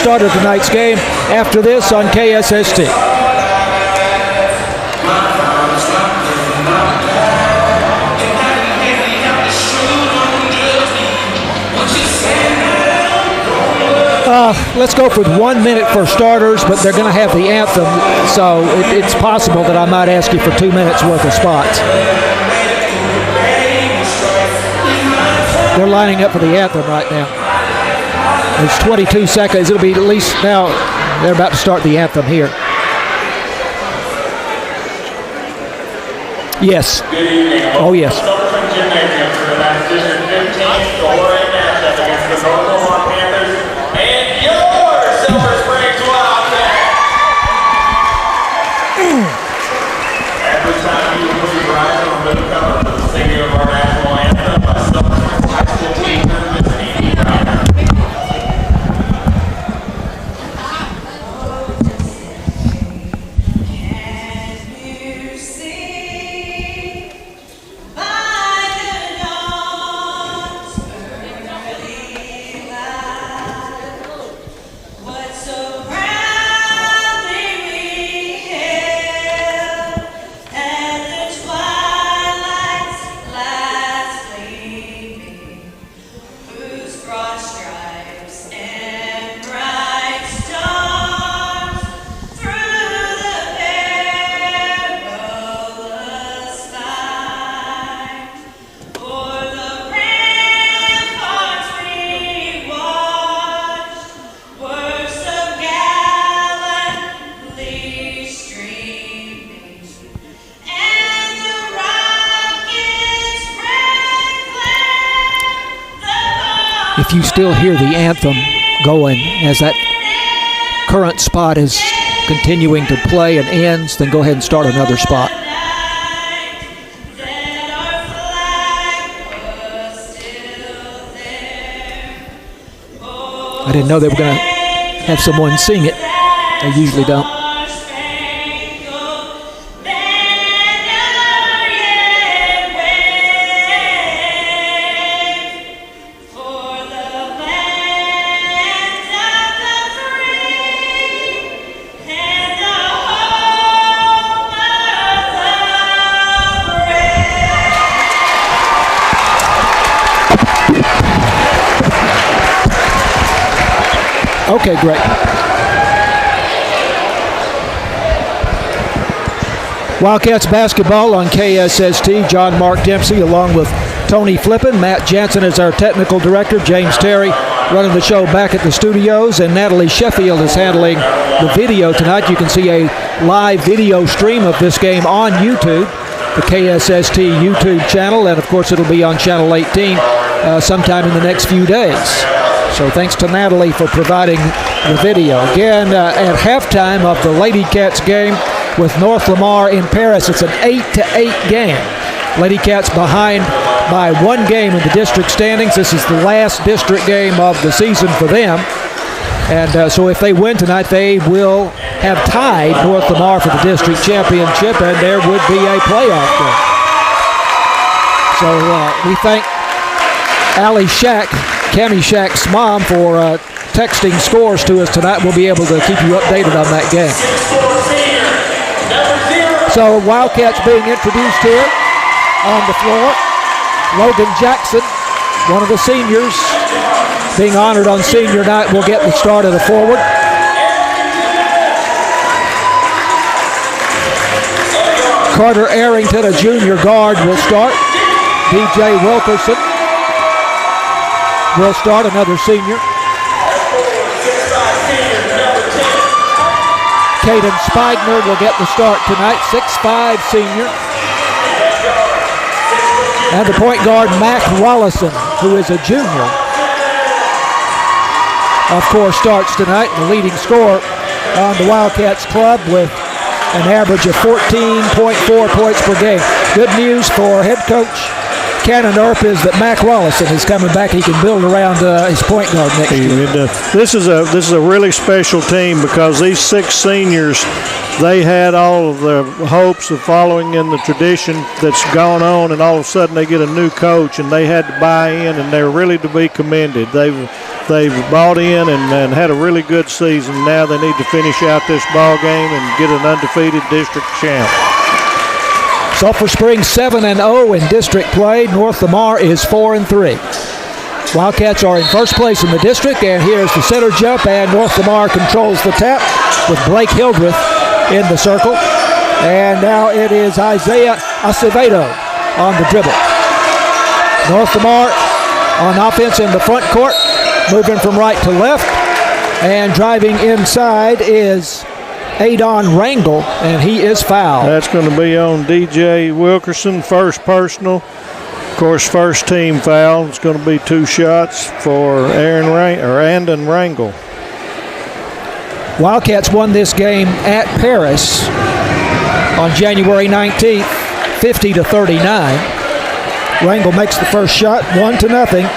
start of tonight's game after this on KSST. Let's go for 1 minute for starters, but they're going to have the anthem, so it's possible that I might ask you for 2 minutes worth of spots. They're lining up for the anthem right now. It's 22 seconds. It'll be at least now. They're about to start the anthem here. Yes. Oh, yes. If you still hear the anthem going as that current spot is continuing to play and ends, then go ahead and start another spot. I didn't know they were going to have someone sing it. They usually don't. Okay, great. Wildcats basketball on KSST. John Mark Dempsey along with Tony Flippin. Matt Jansen is our technical director. James Terry running the show back at the studios. And Natalie Sheffield is handling the video tonight. You can see a live video stream of this game on YouTube, the KSST YouTube channel. And, of course, it'll be on Channel 18 sometime in the next few days. So thanks to Natalie for providing the video. Again, at halftime of the Lady Cats game with North Lamar in Paris, it's an 8-8 game. Lady Cats behind by 1 game in the district standings. This is the last district game of the season for them. And so if they win tonight, they will have tied North Lamar for the district championship, and there would be a playoff game. So we thank Allie Shack, Cammie Shack's mom, for texting scores to us tonight. We'll be able to keep you updated on that game. So Wildcats being introduced here on the floor. Logan Jackson, one of the seniors, being honored on senior night, will get the start of the forward. Carter Arrington, a junior guard, will start. DJ Wilkerson will start, another senior. Caden Spigner will get the start tonight, 6'5" senior. And the point guard, Mac Wallison, who is a junior, of course, starts tonight, the leading scorer on the Wildcats club with an average of 14.4 points per game. Good news for head coach Cannon Earp is that Mac Wallison is coming back. He can build around his point guard next year. This is a really special team because these 6 seniors, they had all of the hopes of following in the tradition that's gone on, and all of a sudden they get a new coach and they had to buy in, and they're really to be commended. They've they've bought in and had a really good season. Now they need to finish out this ball game and get an undefeated district champ. Sulphur Springs 7-0 in district play. North Lamar is 4-3. Wildcats are in first place in the district, and here's the center jump, and North Lamar controls the tap with Blake Hildreth in the circle. And now it is Isaiah Acevedo on the dribble. North Lamar on offense in the front court, moving from right to left, and driving inside is Adon Rangel, and he is fouled. That's going to be on DJ Wilkerson, first personal. Of course, first team foul. It's going to be 2 shots for Andon Rangel. Wildcats won this game at Paris on January 19th, 50-39. Rangel makes the first shot, 1-0.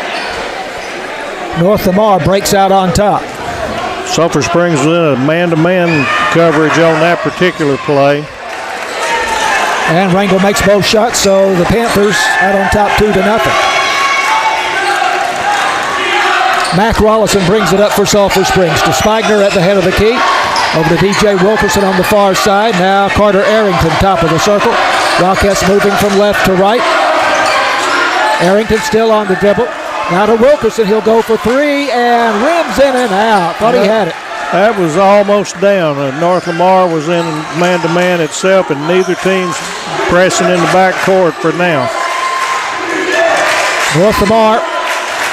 North Lamar breaks out on top. Sulphur Springs was in a man-to-man coverage on that particular play. And Rangel makes both shots, so the Panthers out on top 2-0. Mac Rollison brings it up for Sulphur Springs to Spigner at the head of the key. Over to DJ Wilkerson on the far side. Now Carter Arrington, top of the circle. Wildcats moving from left to right. Arrington still on the dribble. Now to Wilkerson, he'll go for 3 and rims in and out. Thought he had it. That was almost down. North Lamar was in man-to-man itself, and neither team's pressing in the back court for now. North Lamar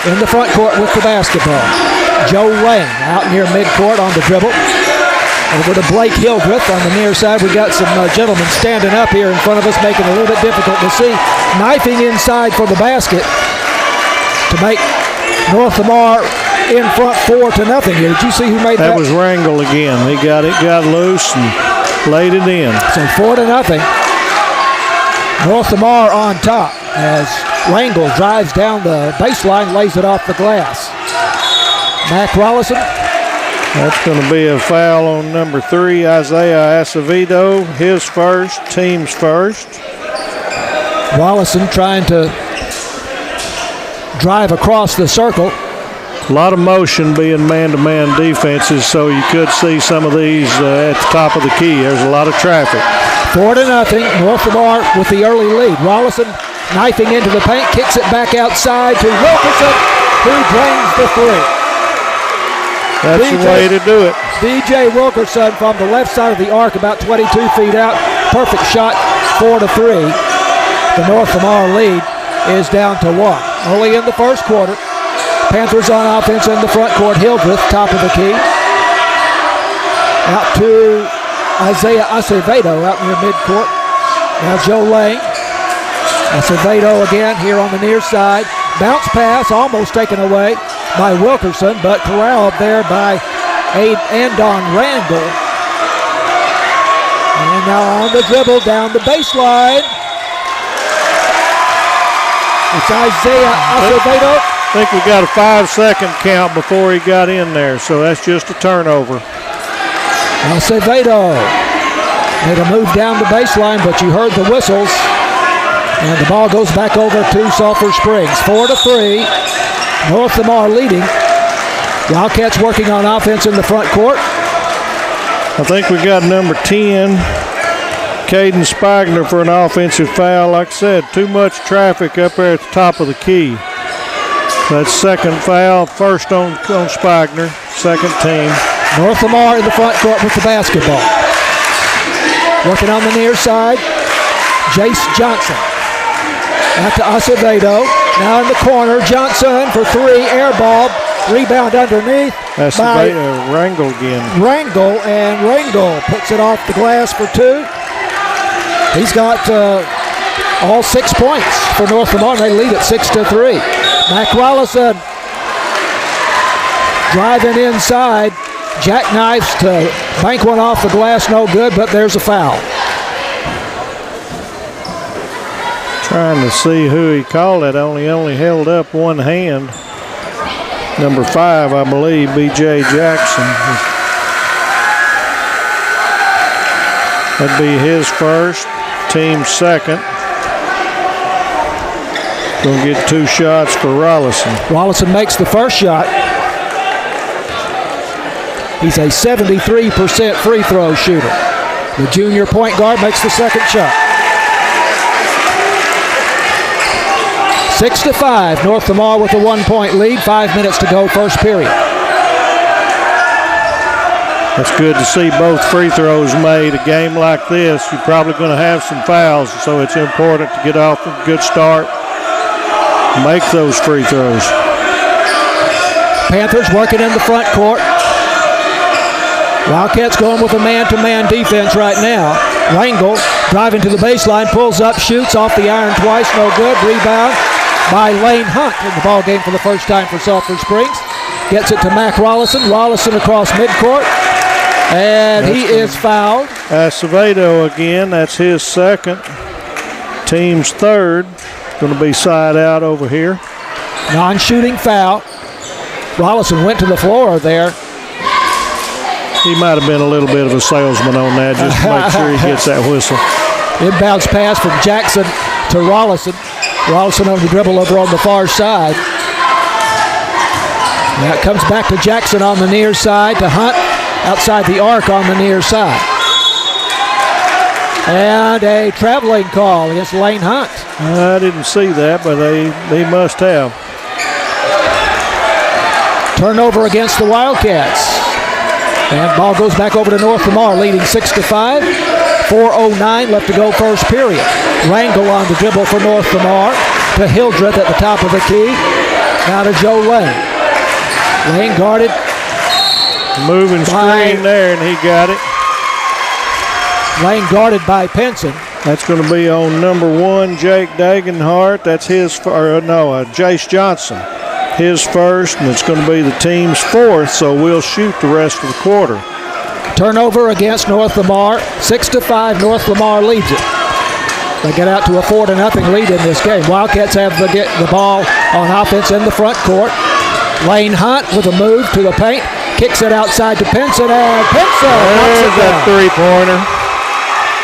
in the front court with the basketball. Joe Lane out near midcourt on the dribble. Over to Blake Hildreth on the near side. We got some gentlemen standing up here in front of us, making it a little bit difficult to see. Knifing inside for the basket to make North Lamar in front 4-0 here. Did you see who made that? That was Rangel again. He got loose and laid it in. So 4-0. North Lamar on top as Rangel drives down the baseline, lays it off the glass. Mac Rollison. That's going to be a foul on number 3, Isaiah Acevedo. His first, team's first. Rollison trying to drive across the circle. A lot of motion being man-to-man defenses, so you could see some of these at the top of the key. There's a lot of traffic. 4-0. North Lamar with the early lead. Rollison knifing into the paint, kicks it back outside to Wilkerson, who drains the 3. That's the way to do it. DJ Wilkerson from the left side of the arc, about 22 feet out. Perfect shot, 4-3. The North Lamar lead is down to 1. Early in the first quarter. Panthers on offense in the front court. Hildreth, top of the key. Out to Isaiah Acevedo out near midcourt. Now Joe Lane. Acevedo again here on the near side. Bounce pass almost taken away by Wilkerson, but corralled there by Andon Rangel. And now on the dribble down the baseline. It's Isaiah Acevedo. I think we got a 5-second count before he got in there, so that's just a turnover. Acevedo made a move down the baseline, but you heard the whistles. And the ball goes back over to Sulphur Springs. 4-3. North Lamar leading. Wildcats working on offense in the front court. I think we got number 10, Caden Spigner, for an offensive foul. Like I said, too much traffic up there at the top of the key. That's second foul, first on Spigner, second team. North Lamar in the front court with the basketball. Working on the near side, Jace Johnson. Out to Acevedo. Now in the corner, Johnson for 3, air ball. Rebound underneath. That's Rangel again. Rangel, and Rangel puts it off the glass for 2. He's got all 6 points for North Lamar. They lead at 6-3. Mac Rollison driving inside. Jackknifes to bank one off the glass, no good, but there's a foul. Trying to see who he called it. Only held up one hand. Number 5, I believe, B.J. Jackson. That'd be his first, team second. Gonna get 2 shots for Rollison. Rollison makes the first shot. He's a 73% free throw shooter. The junior point guard makes the second shot. 6-5, North Lamar with a 1-point lead. 5 minutes to go, first period. It's good to see both free throws made. A game like this, you're probably going to have some fouls, so it's important to get off a good start. Make those free throws. Panthers working in the front court. Wildcats going with a man-to-man defense right now. Rangel driving to the baseline, pulls up, shoots off the iron twice, no good. Rebound by Lane Hunt in the ball game for the first time for Sulphur Springs. Gets it to Mac Rollison. Rollison across midcourt. And he is fouled. Acevedo again, that's his second. Team's third. Going to be side out over here. Non-shooting foul. Rollison went to the floor there. He might have been a little bit of a salesman on that, just to make sure he gets that whistle. Inbounds pass from Jackson to Rollison. Rollison on the dribble over on the far side. Now it comes back to Jackson on the near side to Hunt. Outside the arc on the near side. And a traveling call against Lane Hunt. I didn't see that, but they must have. Turnover against the Wildcats. And ball goes back over to North Lamar, leading 6-5. 4:09 left to go, first period. Rangel on the dribble for North Lamar to Hildreth at the top of the key. Now to Joe Lane. Lane guarded. Moving screen there, and he got it. Lane guarded by Pinson. That's going to be on number 1, Jake Dagenhart. That's his, Jace Johnson. His first, and it's going to be the team's fourth, so we'll shoot the rest of the quarter. Turnover against North Lamar. 6-5, North Lamar leads it. They get out to a 4-0 lead in this game. Wildcats have the ball on offense in the front court. Lane Hunt with a move to the paint. Kicks it outside to Pinson, and Pinson knocks it down. That three-pointer.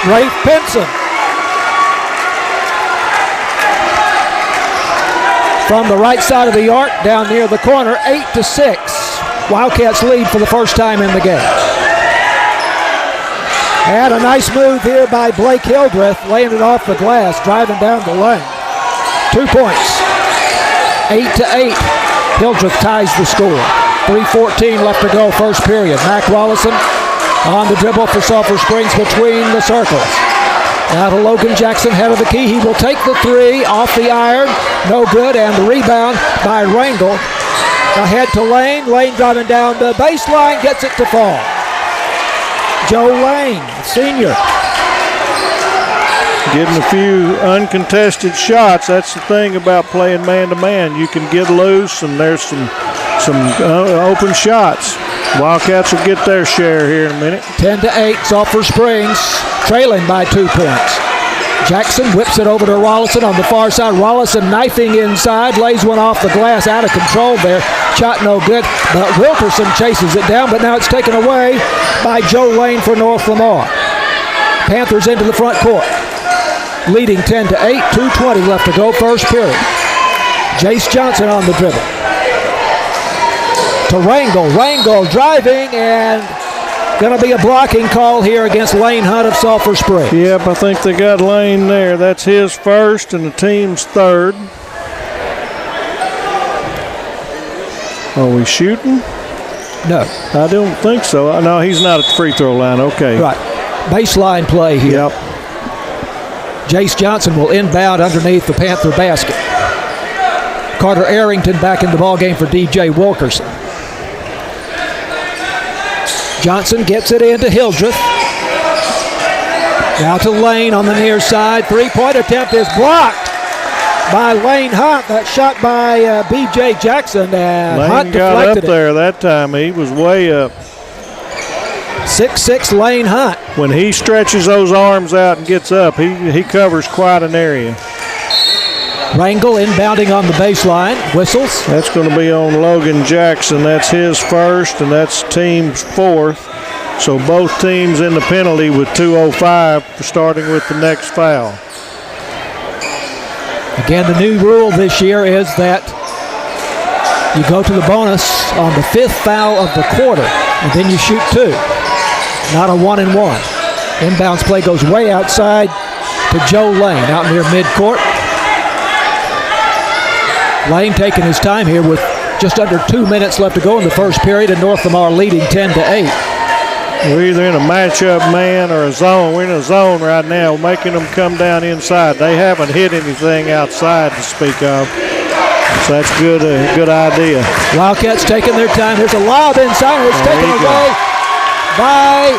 Rafe Pinson. From the right side of the arc, down near the corner, 8-6. Wildcats lead for the first time in the game. And a nice move here by Blake Hildreth, laying it off the glass, driving down the lane. 2 points. 8-8. Hildreth ties the score. 3:14 left to go, first period. Mac Rollison on the dribble for Sulphur Springs between the circles. Now to Logan Jackson, head of the key. He will take the three off the iron. No good, and the rebound by Rangel. Ahead to Lane. Lane driving down the baseline, gets it to fall. Joe Lane, senior. Getting a few uncontested shots. That's the thing about playing man-to-man. You can get loose, and there's some open shots. Wildcats will get their share here in a minute. 10-8, Sulphur Springs trailing by 2 points. Jackson whips it over to Rollison on the far side. Rollison knifing inside, lays one off the glass, out of control there. Shot no good, but Wilkerson chases it down, but now it's taken away by Joe Lane for North Lamar. Panthers into the front court, leading 10-8, 2:20 left to go, first period. Jace Johnson on the dribble. To Rangel. Rangel driving, and going to be a blocking call here against Lane Hunt of Sulphur Springs. Yep, I think they got Lane there. That's his first and the team's third. Are we shooting? No. I don't think so. No, he's not at the free throw line. Okay. Right. Baseline play here. Yep. Jace Johnson will inbound underneath the Panther basket. Carter Arrington back in the ballgame for DJ Wilkerson. Johnson gets it into Hildreth. Now to Lane on the near side. Three-point attempt is blocked by Lane Hunt. That shot by B.J. Jackson. And Lane Hunt got deflected up there that time. He was way up. 6'6" Lane Hunt. When he stretches those arms out and gets up, he covers quite an area. Rangel inbounding on the baseline. Whistles. That's going to be on Logan Jackson. That's his first, and that's team's fourth. So both teams in the penalty with 2:05 for starting with the next foul. Again, the new rule this year is that You go to the bonus on the 5th foul of the quarter, and then you shoot 2. Not a 1-and-1. Inbounds play goes way outside to Joe Lane out near midcourt. Lane taking his time here with just under 2 minutes left to go in the first period, and North Lamar leading 10-8. We're either in a matchup man or a zone. We're in a zone right now, making them come down inside. They haven't hit anything outside to speak of. So that's good, a good idea. Wildcats taking their time. There's a lob inside. It's taken away by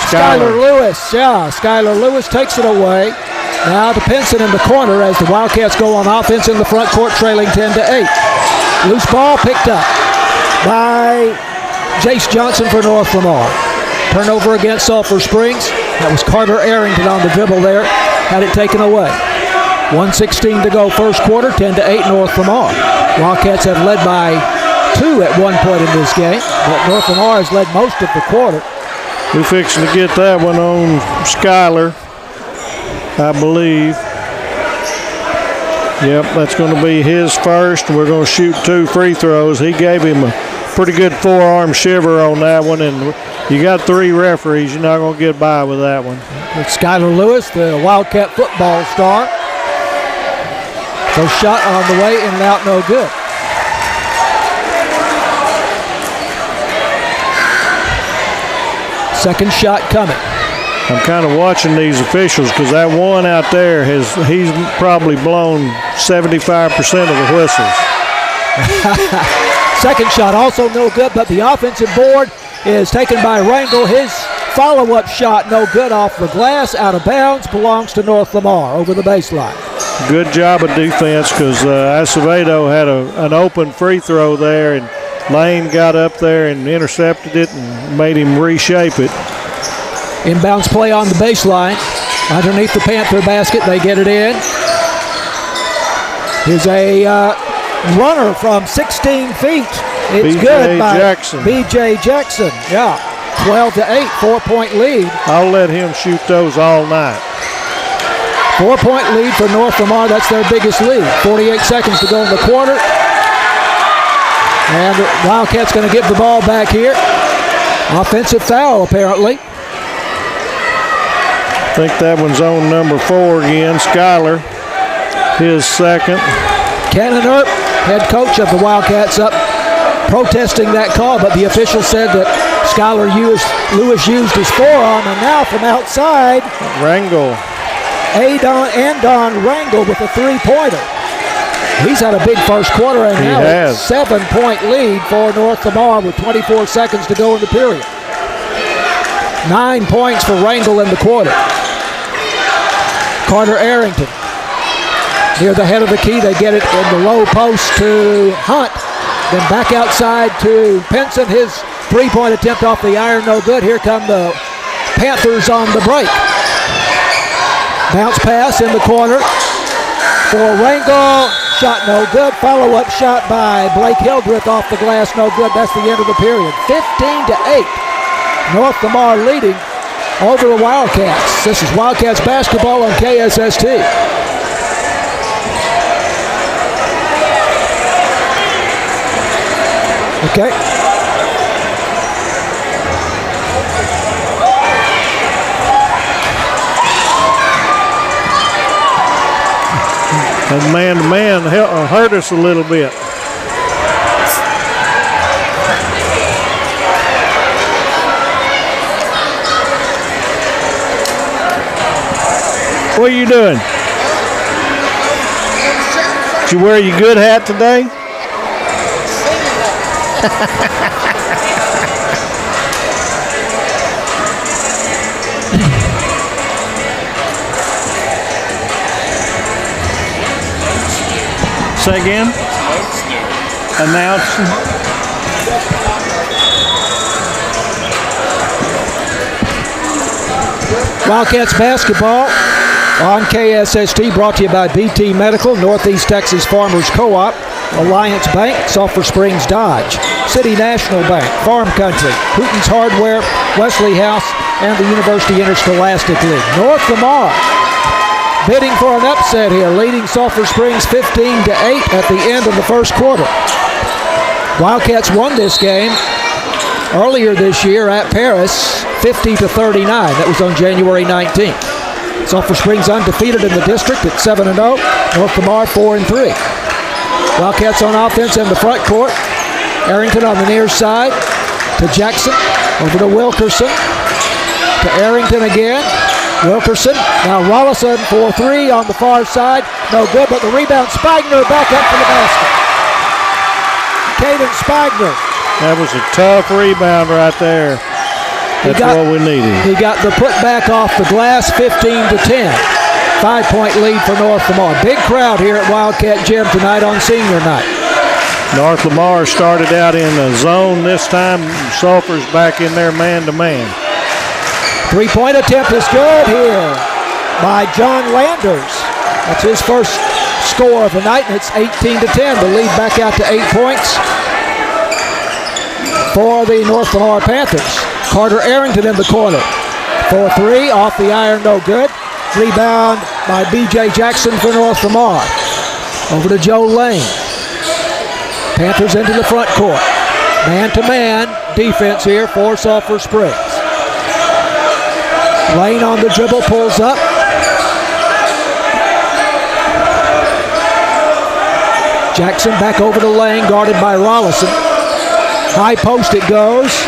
Skylar Lewis. Yeah, Skylar Lewis takes it away. Now to Pinson in the corner as the Wildcats go on offense in the front court, trailing 10-8. Loose ball picked up by Jace Johnson for North Lamar. Turnover against Sulphur Springs. That was Carter Arrington on the dribble there. Had it taken away. 1:16 to go first quarter, 10-8 North Lamar. Wildcats have led by 2 at one point in this game, but North Lamar has led most of the quarter. We're fixing to get that one on Skylar, I believe. Yep, that's going to be his first. We're going to shoot 2 free throws. He gave him a pretty good forearm shiver on that one, and you got 3 referees. You're not going to get by with that one. It's Skylar Lewis, the Wildcat football star. First shot on the way, in and out, no good. Second shot coming. I'm kind of watching these officials because that one out there, he's probably blown 75% of the whistles. Second shot also no good, but the offensive board is taken by Rangel. His follow-up shot no good off the glass, out of bounds, belongs to North Lamar over the baseline. Good job of defense because Acevedo had an open free throw there, and Lane got up there and intercepted it and made him reshape it. Inbounds play on the baseline. Underneath the Panther basket, they get it in. Here's a runner from 16 feet. It's good by Jackson. B.J. Jackson. Yeah, 12-8, 4-point lead. I'll let him shoot those all night. 4-point lead for North Lamar. That's their biggest lead. 48 seconds to go in the quarter. And the Wildcats going to give the ball back here. Offensive foul, apparently. I think that one's on number 4 again, Skylar. His second. Cannon Earp, head coach of the Wildcats, up protesting that call, but the official said that Skylar Lewis used his forearm, and now from outside, Rangel. Andon Rangel with a 3-pointer. He's had a big first quarter, and now a 7-point lead for North Lamar with 24 seconds to go in the period. 9 points for Rangel in the quarter. Carter Arrington near the head of the key. They get it in the low post to Hunt. Then back outside to Pinson. His 3-point attempt off the iron, no good. Here come the Panthers on the break. Bounce pass in the corner for Rangel. Shot no good. Follow-up shot by Blake Hildreth off the glass, no good. That's the end of the period. 15-8. North Lamar leading over the Wildcats. This is Wildcats basketball on KSST. Okay. And man-to-man hurt us a little bit. What are you doing? Did you wear your good hat today? Say again? Announcing. Wildcats basketball on KSST, brought to you by BT Medical, Northeast Texas Farmers Co-op, Alliance Bank, Sulphur Springs Dodge, City National Bank, Farm Country, Hooten's Hardware, Wesley House, and the University Interscholastic League. North Lamar bidding for an upset here, leading Sulphur Springs 15-8 at the end of the first quarter. Wildcats won this game earlier this year at Paris, 50-39. That was on January 19th. Sulphur Springs undefeated in the district at 7-0. North Lamar 4-3. Wildcats on offense in the front court. Arrington on the near side to Jackson, over to Wilkerson, to Arrington again. Wilkerson, now Rollison for 3 on the far side. No good, but the rebound, Spigner back up for the basket. Caden Spigner. That was a tough rebound right there. That's what we needed. He got the putback off the glass, 15-10. 5-point lead for North Lamar. Big crowd here at Wildcat Gym tonight on senior night. North Lamar started out in a zone this time. Sulphur's back in there man-to-man. 3-point attempt is good here by John Landers. That's his first score of the night, and it's 18-10. The lead back out to 8 points for the North Lamar Panthers. Carter Arrington in the corner. 4-3, off the iron, no good. Rebound by B.J. Jackson for North Lamar. Over to Joe Lane. Panthers into the front court. Man-to-man defense here for Sulphur Springs. Lane on the dribble, pulls up. Jackson back over to Lane, guarded by Rollison. High post it goes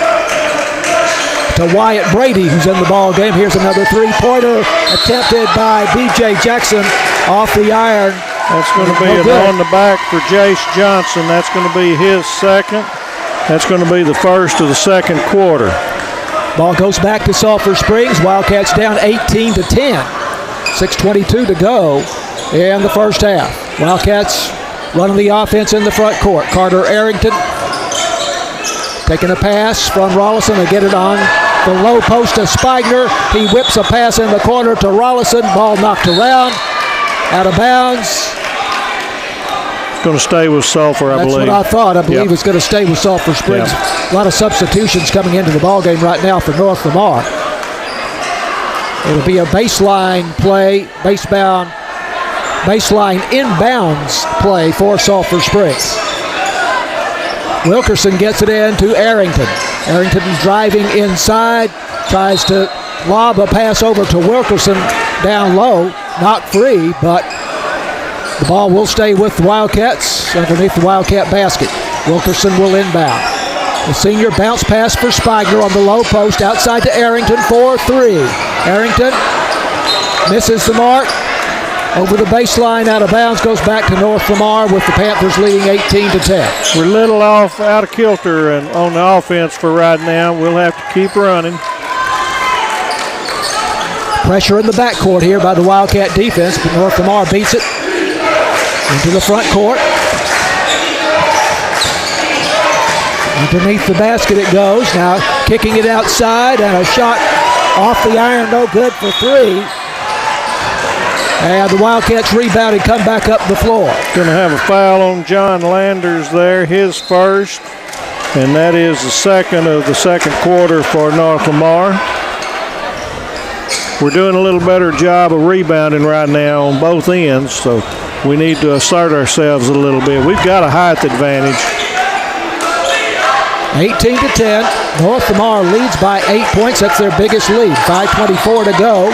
to Wyatt Brady, who's in the ball game. Here's another three-pointer attempted by B.J. Jackson off the iron. That's going to be on the back for Jace Johnson. That's going to be his second. That's going to be the first of the second quarter. Ball goes back to Sulphur Springs. Wildcats down 18-10. 6:22 to go in the first half. Wildcats running the offense in the front court. Carter Arrington taking a pass from Rollison to get it on the low post to Spigner. He whips a pass in the corner to Rollison. Ball knocked around, out of bounds. Going to stay with Sulphur, I believe. That's what I thought. I believe it's going to stay with Sulphur Springs. A lot of substitutions coming into the ballgame right now for North Lamar. It'll be a baseline play, baseline inbounds play for Sulphur Springs. Wilkerson gets it in to Arrington. Arrington driving inside, tries to lob a pass over to Wilkerson down low, not free, but the ball will stay with the Wildcats underneath the Wildcat basket. Wilkerson will inbound. The senior bounce pass for Spigner on the low post, outside to Arrington for 3. Arrington misses the mark. Over the baseline, out of bounds, goes back to North Lamar with the Panthers leading 18-10. We're a little off out of kilter and on the offense for right now. We'll have to keep running. Pressure in the backcourt here by the Wildcat defense, but North Lamar beats it into the front court. Underneath the basket it goes. Now kicking it outside, and a shot off the iron, no good for 3. And the Wildcats rebound and come back up the floor. Going to have a foul on John Landers there, his first. And that is the second of the second quarter for North Lamar. We're doing a little better job of rebounding right now on both ends, so we need to assert ourselves a little bit. We've got a height advantage. 18-10. North Lamar leads by 8 points. That's their biggest lead. 5:24 to go.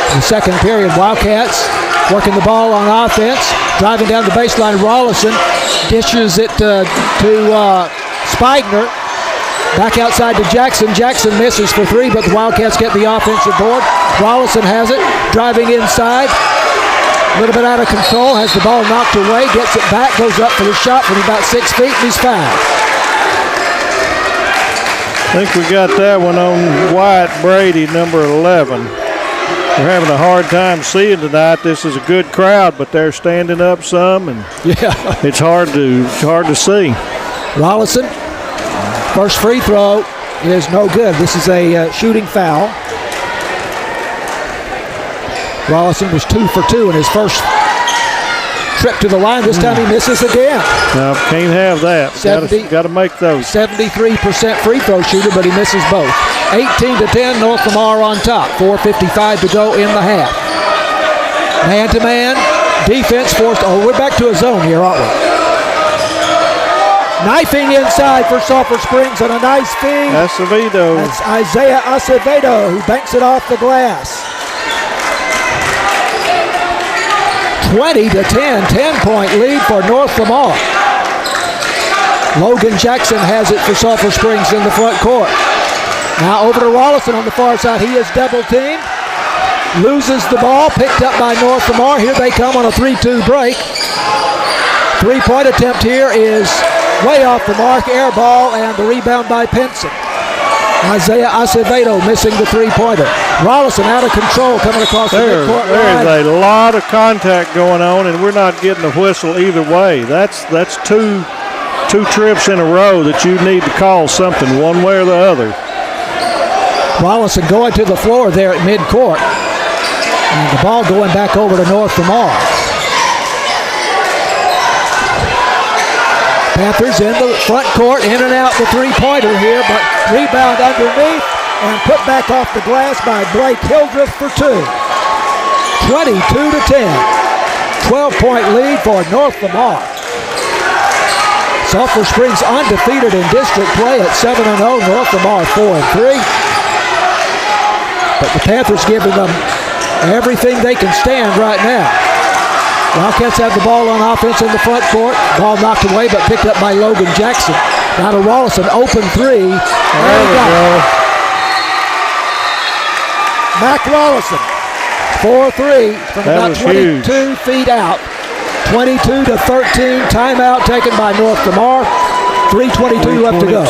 The second period, Wildcats working the ball on offense, driving down the baseline. Rollison dishes it to Spigner. Back outside to Jackson. Jackson misses for 3, but the Wildcats get the offensive board. Rollison has it, driving inside. A little bit out of control, has the ball knocked away, gets it back, goes up for the shot from about 6 feet, and he's fouled. I think we got that one on Wyatt Brady, number 11. We're having a hard time seeing tonight. This is a good crowd, but they're standing up some, and it's hard to see. Rollison, first free throw is no good. This is a shooting foul. Rollison was 2 for 2 in his first trip to the line. This time he misses again. No, can't have that. Got to make those. 73% free throw shooter, but he misses both. 18-10, North Lamar on top. 4:55 to go in the half. Man-to-man defense forced. Oh, we're back to a zone here, aren't we? Knifing inside for Sulphur Springs on a nice feed. Acevedo. That's Isaiah Acevedo who banks it off the glass. 20-10, 10-point lead for North Lamar. Logan Jackson has it for Sulphur Springs in the front court. Now over to Rollison on the far side. He is double teamed. Loses the ball, picked up by North Lamar. Here they come on a 3-2 break. Three-point attempt here is way off the mark. Air ball and the rebound by Pinson. Isaiah Acevedo missing the three-pointer. Rollison out of control coming across the midcourt line. There's a lot of contact going on, and we're not getting a whistle either way. That's two trips in a row that you need to call something one way or the other. Rollison going to the floor there at midcourt. And the ball going back over to North Lamar. Panthers in the front court, in and out the three-pointer here, but rebound underneath and put back off the glass by Blake Hildreth for two. 22-10. 12-point lead for North Lamar. Sulphur Springs undefeated in district play at 7-0. North Lamar 4-3. But the Panthers giving them everything they can stand right now. Wildcats have the ball on offense in the front court. Ball knocked away but picked up by Logan Jackson. Now to Rollison, open three. There we go. Mac Rollison, 4-3 from about 22 feet out. 22-13, timeout taken by North Lamar. 3:22 left to go.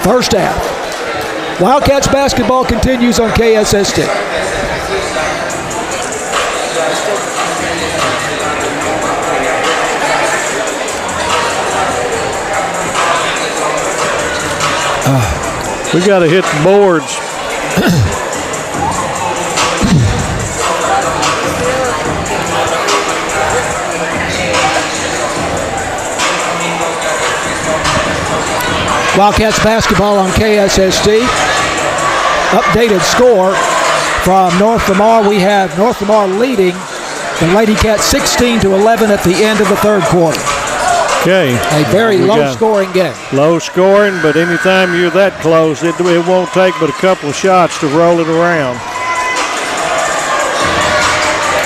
First half. Wildcats basketball continues on KSST. We got to hit the boards. Wildcats basketball on KSST. Updated score from North Lamar. We have North Lamar leading the Lady Cats 16-11 at the end of the third quarter. Okay. A very low-scoring game. Low scoring, but anytime you're that close, it won't take but a couple of shots to roll it around.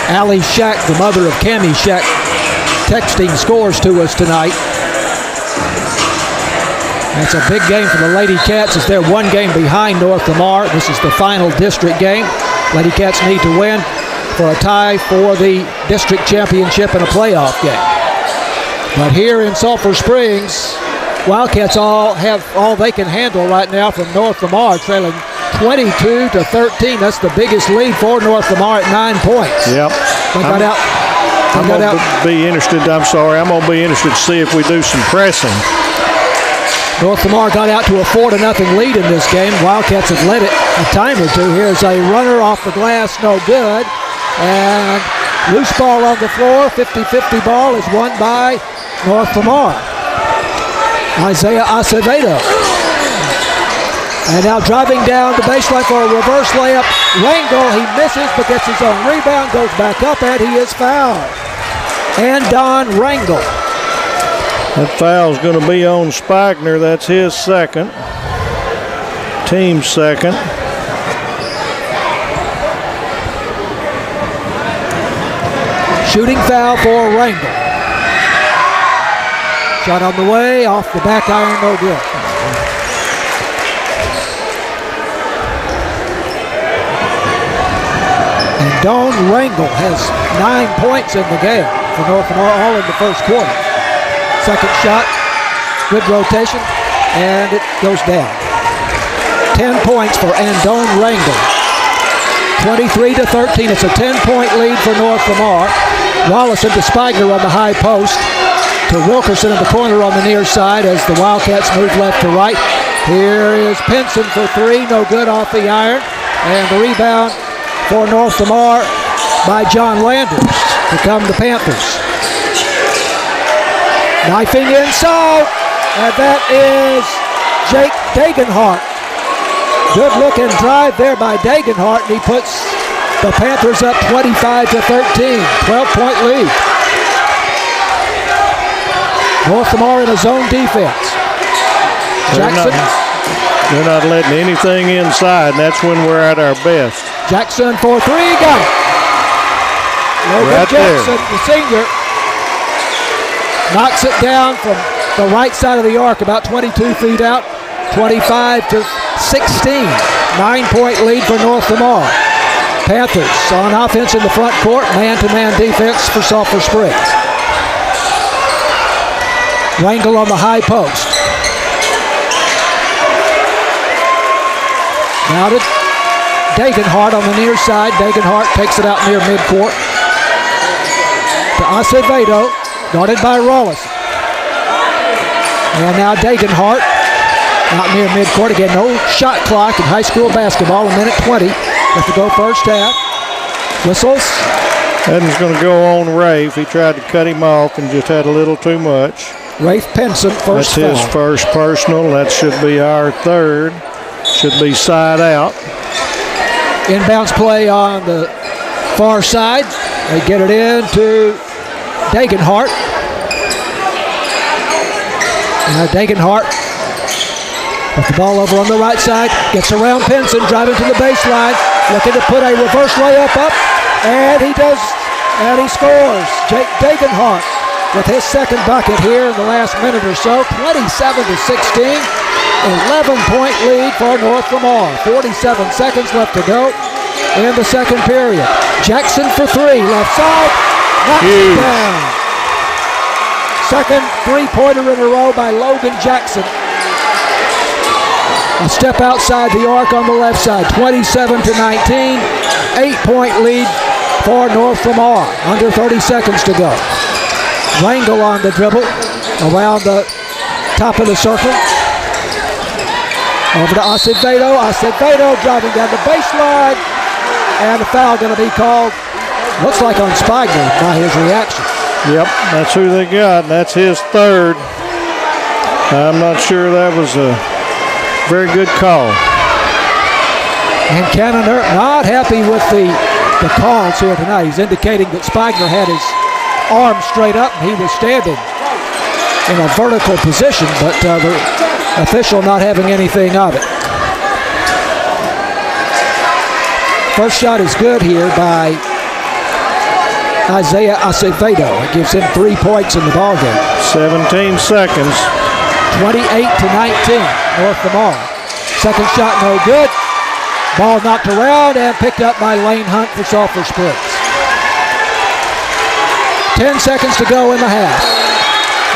Allie Shack, the mother of Cammie Shack, texting scores to us tonight. It's a big game for the Lady Cats as they're one game behind North Lamar. This is the final district game. Lady Cats need to win for a tie for the district championship and a playoff game. But here in Sulphur Springs, Wildcats have all they can handle right now from North Lamar, trailing 22-13. That's the biggest lead for North Lamar at 9 points. Yep. I'm going to be interested to see if we do some pressing. North Lamar got out to a 4-0 lead in this game. Wildcats have led it a time or two. Here's a runner off the glass, no good. And loose ball on the floor, 50-50 ball is won by North Lamar. Isaiah Acevedo. And now driving down the baseline for a reverse layup. Rangel, he misses but gets his own rebound, goes back up, and he is fouled. And Don Rangel. That foul's going to be on Spigner. That's his second. Team second. Shooting foul for Rangel. Shot on the way, off the back iron, no good. And Don Rangel has 9 points in the game for North Lamar, all in the first quarter. Second shot, good rotation, and it goes down. 10 points for Andone Rangel. 23-13, it's a 10-point lead for North Lamar. Rollison to Spigner on the high post, to Wilkerson in the corner on the near side as the Wildcats move left to right. Here is Pinson for three, no good off the iron. And the rebound for North Lamar by John Landers to come to Panthers. Knifing inside, and that is Jake Dagenhart. Good looking drive there by Dagenhart, and he puts The Panthers up 25-13, 12-point lead. North Lamar in a zone defense. Jackson. They're not letting anything inside, and that's when we're at our best. Jackson for three, got it. Logan Right Jackson, there. the senior, knocks it down from the right side of the arc, about 22 feet out, 25-16. 9-point lead for North Lamar. Panthers on offense in the front court, man-to-man defense for Sulphur Springs. Wrangle on the high post. Now to Dagenhart on the near side. Dagenhart takes it out near midcourt. To Acevedo, guarded by Rawlison. And now Dagenhart out near midcourt. Again, no shot clock in high school basketball. A minute 20 left to go first half. Whistles. That was going to go on Rafe. He tried to cut him off and just had a little too much. Rafe Penson, first foul. That's his first personal. That should be our third. Should be side out. Inbounds play on the far side. They get it in to Dagenhart. Now Dagenhart with the ball over on the right side. Gets around Penson, driving to the baseline. Looking to put a reverse layup up. And he does, and he scores. Jake Dagenhart with his second bucket here in the last minute or so. 27-16. 11-point lead for North Lamar. 47 seconds left to go in the second period. Jackson for three, left side, knocks it down. Second three-pointer in a row by Logan Jackson. A step outside the arc on the left side. 27-19, 8-point lead for North Lamar. Under 30 seconds to go. Wrangle on the dribble around the top of the circle. Over to Acevedo. Acevedo driving down the baseline. And a foul going to be called, looks like on Spigner by his reaction. Yep, that's who they got. That's his third. I'm not sure that was a very good call. And Cannoner not happy with the calls here tonight. He's indicating that Spigner had his arm straight up and he was standing in a vertical position, but the official not having anything of it. First shot is good here by Isaiah Acevedo. It gives him 3 points in the ballgame. 17 seconds. 28-19, North Lamar. Second shot no good. Ball knocked around and picked up by Lane Hunt for Sulphur Springs. 10 seconds to go in the half.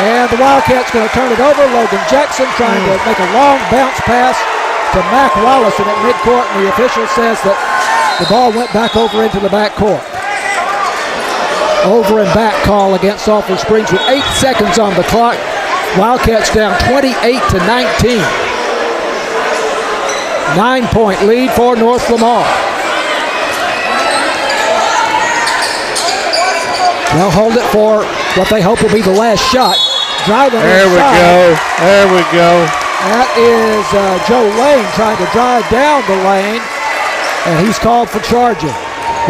And the Wildcats going to turn it over. Logan Jackson trying to make a long bounce pass to Mac Wallison at midcourt, and the official says that the ball went back over into the backcourt. Over and back call against Sulphur Springs with 8 seconds on the clock. Wildcats down 28-19. 9-point lead for North Lamar. They'll hold it for what they hope will be the last shot. Driving there we inside. go. There we go. That is Joe Lane trying to drive down the lane, and he's called for charging.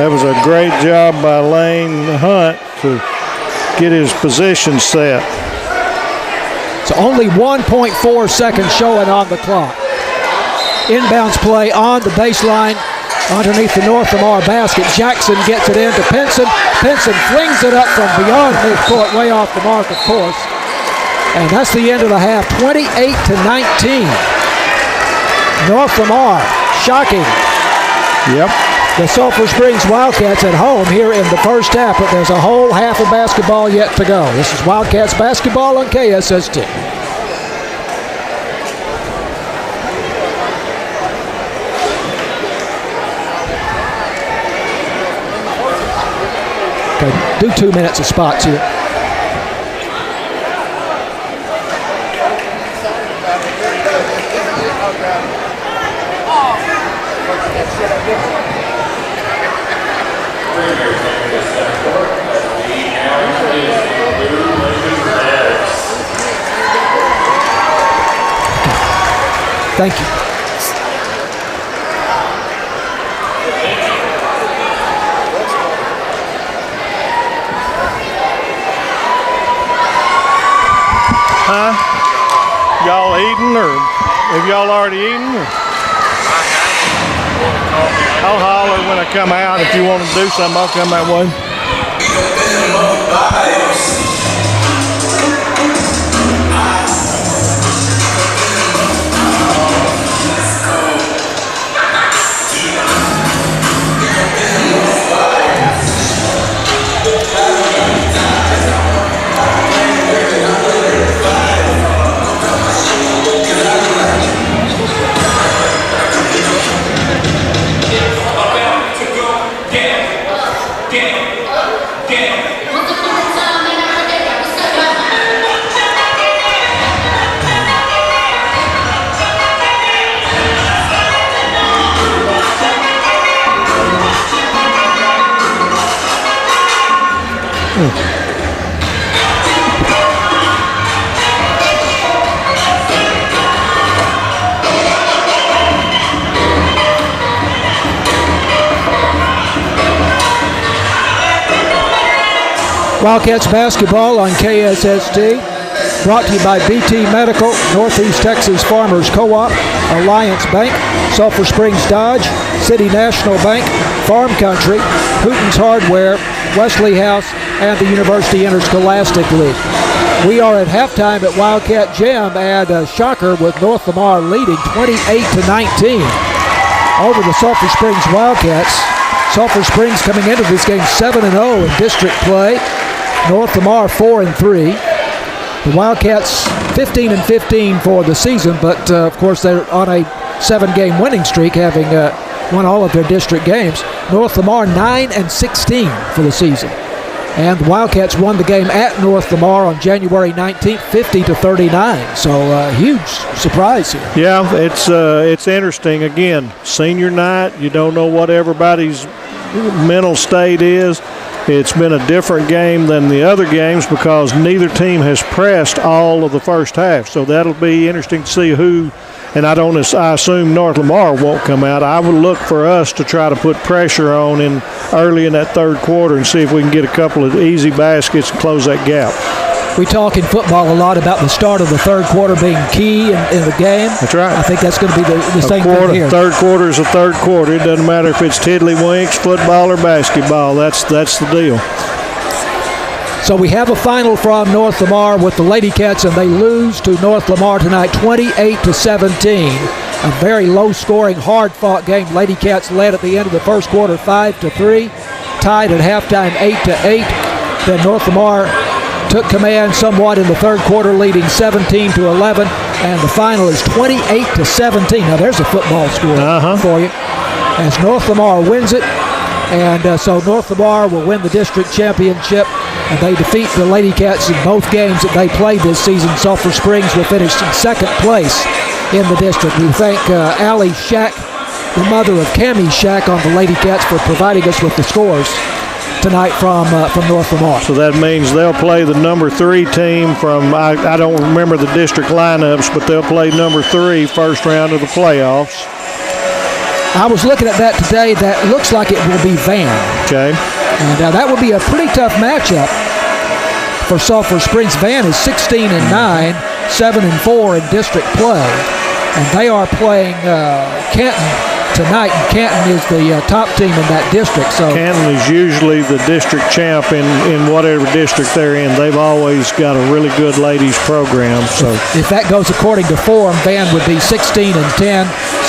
That was a great job by Lane Hunt to get his position set. So only 1.4 seconds showing on the clock. Inbounds play on the baseline underneath the North Lamar basket. Jackson gets it in to Penson. Penson flings it up from beyond midcourt, way off the mark, of course. And that's the end of the half, 28-19. North Lamar, shocking. Yep. The Sulphur Springs Wildcats at home here in the first half, but there's a whole half of basketball yet to go. This is Wildcats basketball on KSST. Okay, do 2 minutes of spots here. Thank you. Huh? Y'all eating, or have y'all already eaten? Or? I'll holler when I come out. If you want to do something, I'll come that way. Wildcats basketball on KSST, brought to you by BT Medical, Northeast Texas Farmers Co-op, Alliance Bank, Sulphur Springs Dodge, City National Bank, Farm Country, Hooten's Hardware, Wesley House, and the University Interscholastic League. We are at halftime at Wildcat Gym, and a shocker with North Lamar leading 28-19 over the Sulphur Springs Wildcats. Sulphur Springs coming into this game 7-0 in district play. North Lamar 4-3. The Wildcats 15-15 for the season, but of course they're on a 7-game winning streak, having won all of their district games. North Lamar 9-16 for the season. And the Wildcats won the game at North Lamar on January 19th, 50-39. So huge surprise here. Yeah, it's interesting. Again, senior night, you don't know what everybody's mental state is. It's been a different game than the other games because neither team has pressed all of the first half. So that'll be interesting to see who, and I assume North Lamar won't come out. I would look for us to try to put pressure on early in that third quarter and see if we can get a couple of easy baskets and close that gap. We talk in football a lot about the start of the third quarter being key in the game. That's right. I think that's going to be the same thing here. Third quarter is a third quarter. It doesn't matter if it's tiddlywinks, football, or basketball. That's the deal. So we have a final from North Lamar with the Lady Cats, and they lose to North Lamar tonight 28-17. A very low-scoring, hard-fought game. Lady Cats led at the end of the first quarter 5-3, tied at halftime 8-8. Then North Lamar took command somewhat in the third quarter, leading 17-11, and the final is 28-17. Now there's a football score for you, as North Lamar wins it, and so North Lamar will win the district championship, and they defeat the Lady Cats in both games that they played this season. Sulphur Springs will finish in second place in the district. We thank Allie Shack, the mother of Cammie Shack, on the Lady Cats for providing us with the scores tonight from North Lamar. So that means they'll play the number 3 team from, I don't remember the district lineups, but they'll play number 3 first round of the playoffs. I was looking at that today. That looks like it will be Van. Okay. And that would be a pretty tough matchup for Sulphur Springs. Van is 16-9, 7-4 in district play, and they are playing Canton tonight. Canton is the top team in that district. So Canton is usually the district champ in whatever district they're in. They've always got a really good ladies program. So if that goes according to form, Van would be 16-10,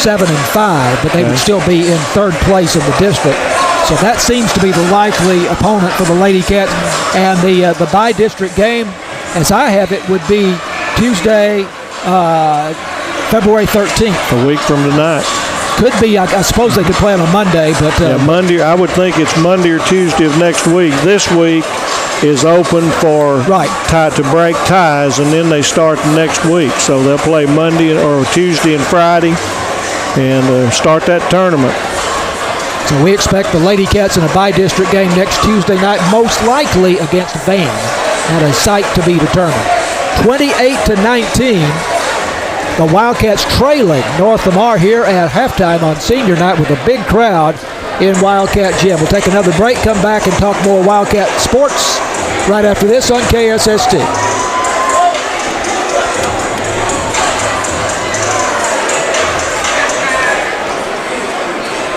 7-5, but they would still be in third place in the district. So that seems to be the likely opponent for the Lady Cats. And the by-district game, as I have it, would be Tuesday, February 13th. A week from tonight. Could be, I suppose they could play on a Monday, but Monday. I would think it's Monday or Tuesday of next week. This week is open for to break ties, and then they start the next week. So they'll play Monday or Tuesday and Friday, and start that tournament. So we expect the Lady Cats in a by-district game next Tuesday night, most likely against Van, at a site to be determined. 28-19. The Wildcats trailing North Lamar here at halftime on senior night with a big crowd in Wildcat Gym. We'll take another break, come back and talk more Wildcat sports right after this on KSST.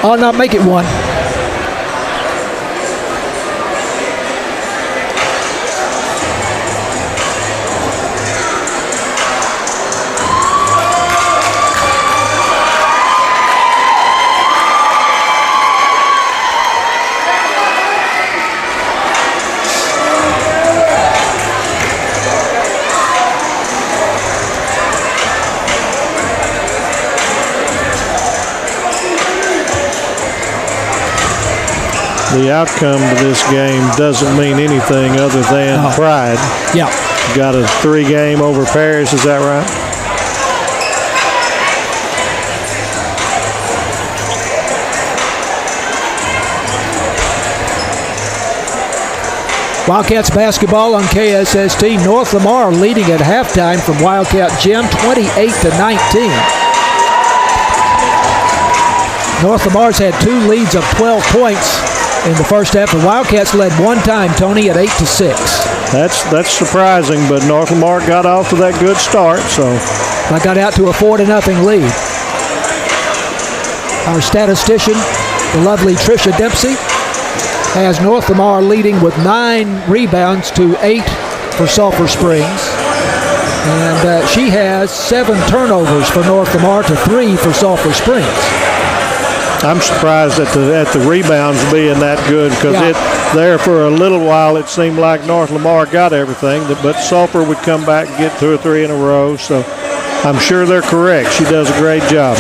Oh, no, make it 1. The outcome of this game doesn't mean anything other than pride. Yeah. Got a 3-game over Paris, is that right? Wildcats basketball on KSST. North Lamar leading at halftime from Wildcat Gym, 28-19. North Lamar's had 2 leads of 12 points in the first half. The Wildcats led one time, Tony, at 8-6. That's surprising, but North Lamar got off to that good start, so I got out to a 4-0 lead. Our statistician, the lovely Tricia Dempsey, has North Lamar leading with 9 rebounds to 8 for Sulphur Springs. And she has 7 turnovers for North Lamar to 3 for Sulphur Springs. I'm surprised at the rebounds being that good, because there for a little while it seemed like North Lamar got everything, but Sulphur would come back and get 2 or 3 in a row. So I'm sure they're correct. She does a great job.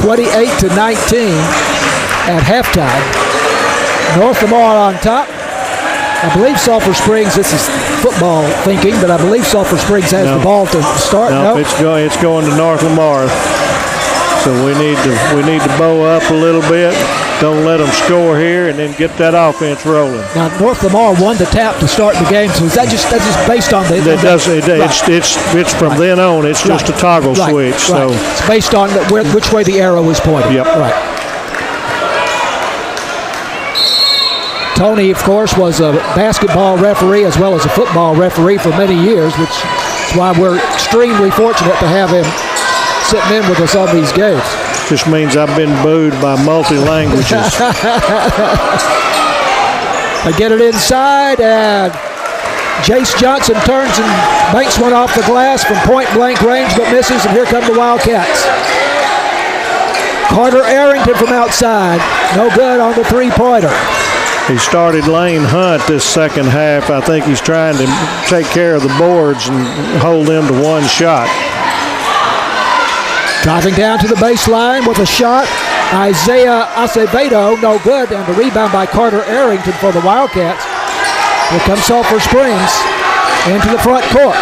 28-19 at halftime. North Lamar on top. I believe Sulphur Springs, this is football thinking, but I believe Sulphur Springs has the ball to start. No, it's going to North Lamar. So we need to bow up a little bit. Don't let them score here, and then get that offense rolling. Now North Lamar won the tap to start the game. So is that just based on the? It's from then on. It's just a toggle switch. So it's based on which way the arrow is pointing. Yep. Right. Tony, of course, was a basketball referee as well as a football referee for many years, which is why we're extremely fortunate to have him sitting in with us on these games. Just means I've been booed by multi-languages. They get it inside, and Jace Johnson turns and banks one off the glass from point-blank range, but misses, and here come the Wildcats. Carter Arrington from outside. No good on the three-pointer. He started Lane Hunt this second half. I think he's trying to take care of the boards and hold them to one shot. Driving down to the baseline with a shot. Isaiah Acevedo, no good, and the rebound by Carter Arrington for the Wildcats. Here comes Sulphur Springs into the front court.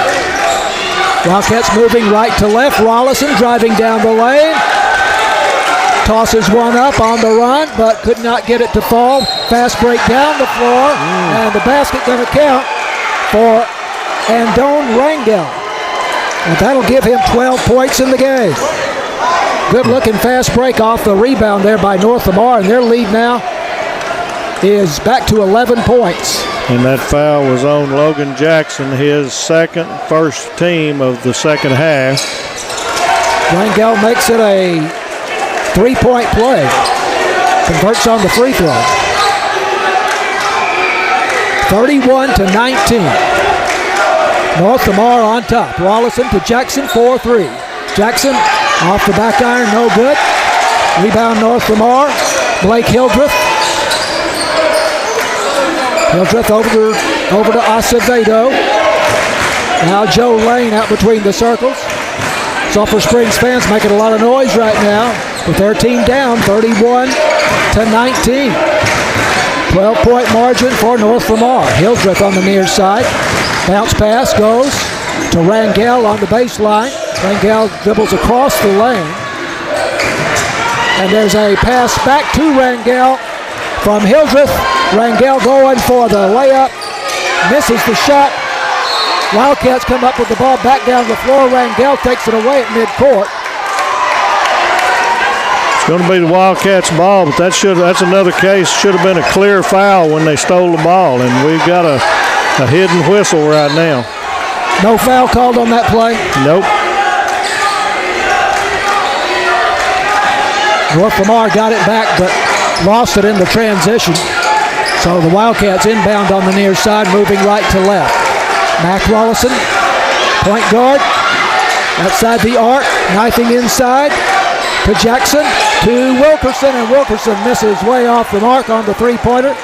Wildcats moving right to left. Rollison driving down the lane. Tosses one up on the run, but could not get it to fall. Fast break down the floor, and the basket going to count for Andone Rangel. And that'll give him 12 points in the game. Good looking fast break off the rebound there by North Lamar, and their lead now is back to 11 points. And that foul was on Logan Jackson, his first team of the second half. Rangel makes it a 3-point play. Converts on the free throw. 31-19. North Lamar on top. Rollison to Jackson, 4-3. Jackson off the back iron, no good. Rebound North Lamar. Blake Hildreth. Hildreth over to Acevedo. Now Joe Lane out between the circles. Sulphur Springs fans making a lot of noise right now with their team down 31-19. 12-point margin for North Lamar. Hildreth on the near side. Bounce pass goes to Rangel on the baseline. Rangel dribbles across the lane. And there's a pass back to Rangel from Hildreth. Rangel going for the layup. Misses the shot. Wildcats come up with the ball back down the floor. Rangel takes it away at midcourt. It's going to be the Wildcats' ball, but that's another case. Should have been a clear foul when they stole the ball, and we've got a hidden whistle right now. No foul called on that play? Nope. North Lamar got it back, but lost it in the transition. So the Wildcats inbound on the near side, moving right to left. Mac Rollison, point guard, outside the arc, knifing inside to Jackson, to Wilkerson, and Wilkerson misses way off the mark on the three-pointer.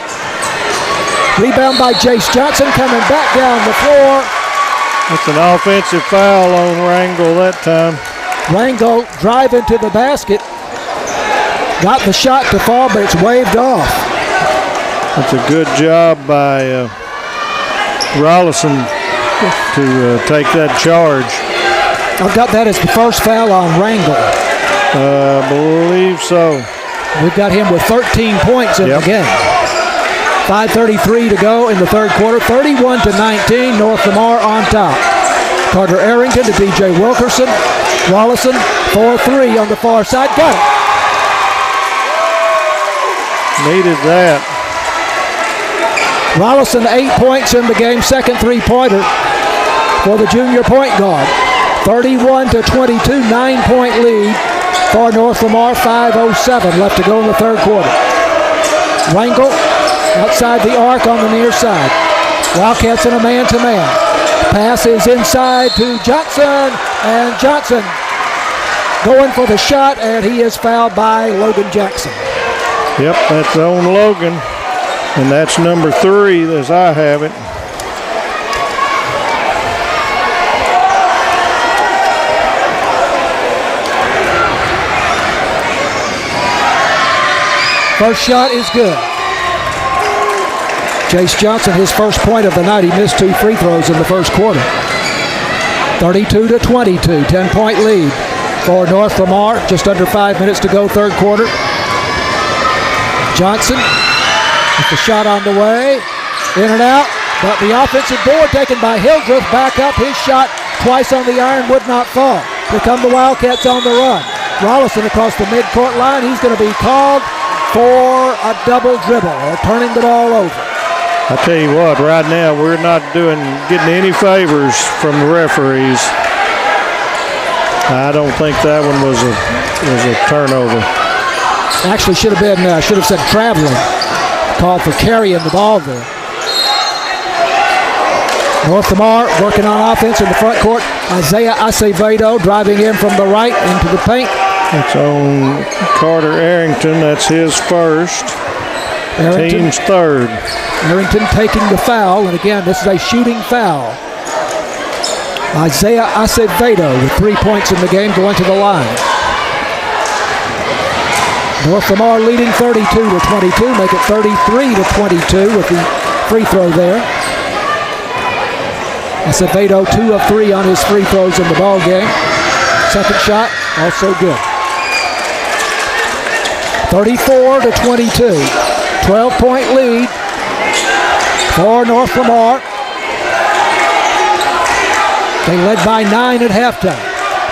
Rebound by Jace Johnson, coming back down the floor. It's an offensive foul on Rangel that time. Rangel driving to the basket. Got the shot to fall, but it's waved off. That's a good job by Rollison to take that charge. I've got that as the first foul on Rangel. I believe so. We've got him with 13 points in the game. 5:33 to go in the third quarter. 31-19, North Lamar on top. Carter Arrington to DJ Wilkerson. Rollison, 4-3 on the far side. Got it. Needed that. Rollison, 8 points in the game. Second three-pointer for the junior point guard. 31-22, 9-point lead for North Lamar. 5:07 left to go in the third quarter. Rangel outside the arc on the near side. Wildcats in a man-to-man. Pass is inside to Johnson, and Johnson going for the shot, and he is fouled by Logan Jackson. Yep, that's on Logan, and that's number 3 as I have it. First shot is good. Jace Johnson, his first point of the night. He missed 2 free throws in the first quarter. 32-22, 10-point lead for North Lamar. Just under 5 minutes to go, third quarter. Johnson with the shot on the way. In and out, but the offensive board taken by Hildreth. Back up, his shot twice on the iron would not fall. Here come the Wildcats on the run. Rollison across the midcourt line. He's going to be called for a double dribble, or turning the ball over. I tell you what, right now we're not getting any favors from the referees. I don't think that one was a turnover. Actually, should have said traveling. Called for carrying the ball there. North Lamar working on offense in the front court. Isaiah Acevedo driving in from the right into the paint. It's on Carter Arrington. That's his first. Team's third. Arrington taking the foul, and again, this is a shooting foul. Isaiah Acevedo with 3 points in the game, going to the line. North Lamar leading 32-22, make it 33-22 with the free throw there. Acevedo 2 of 3 on his free throws in the ball game. Second shot, also good. 34-22, 12-point lead for North Lamar. They led by 9 at halftime.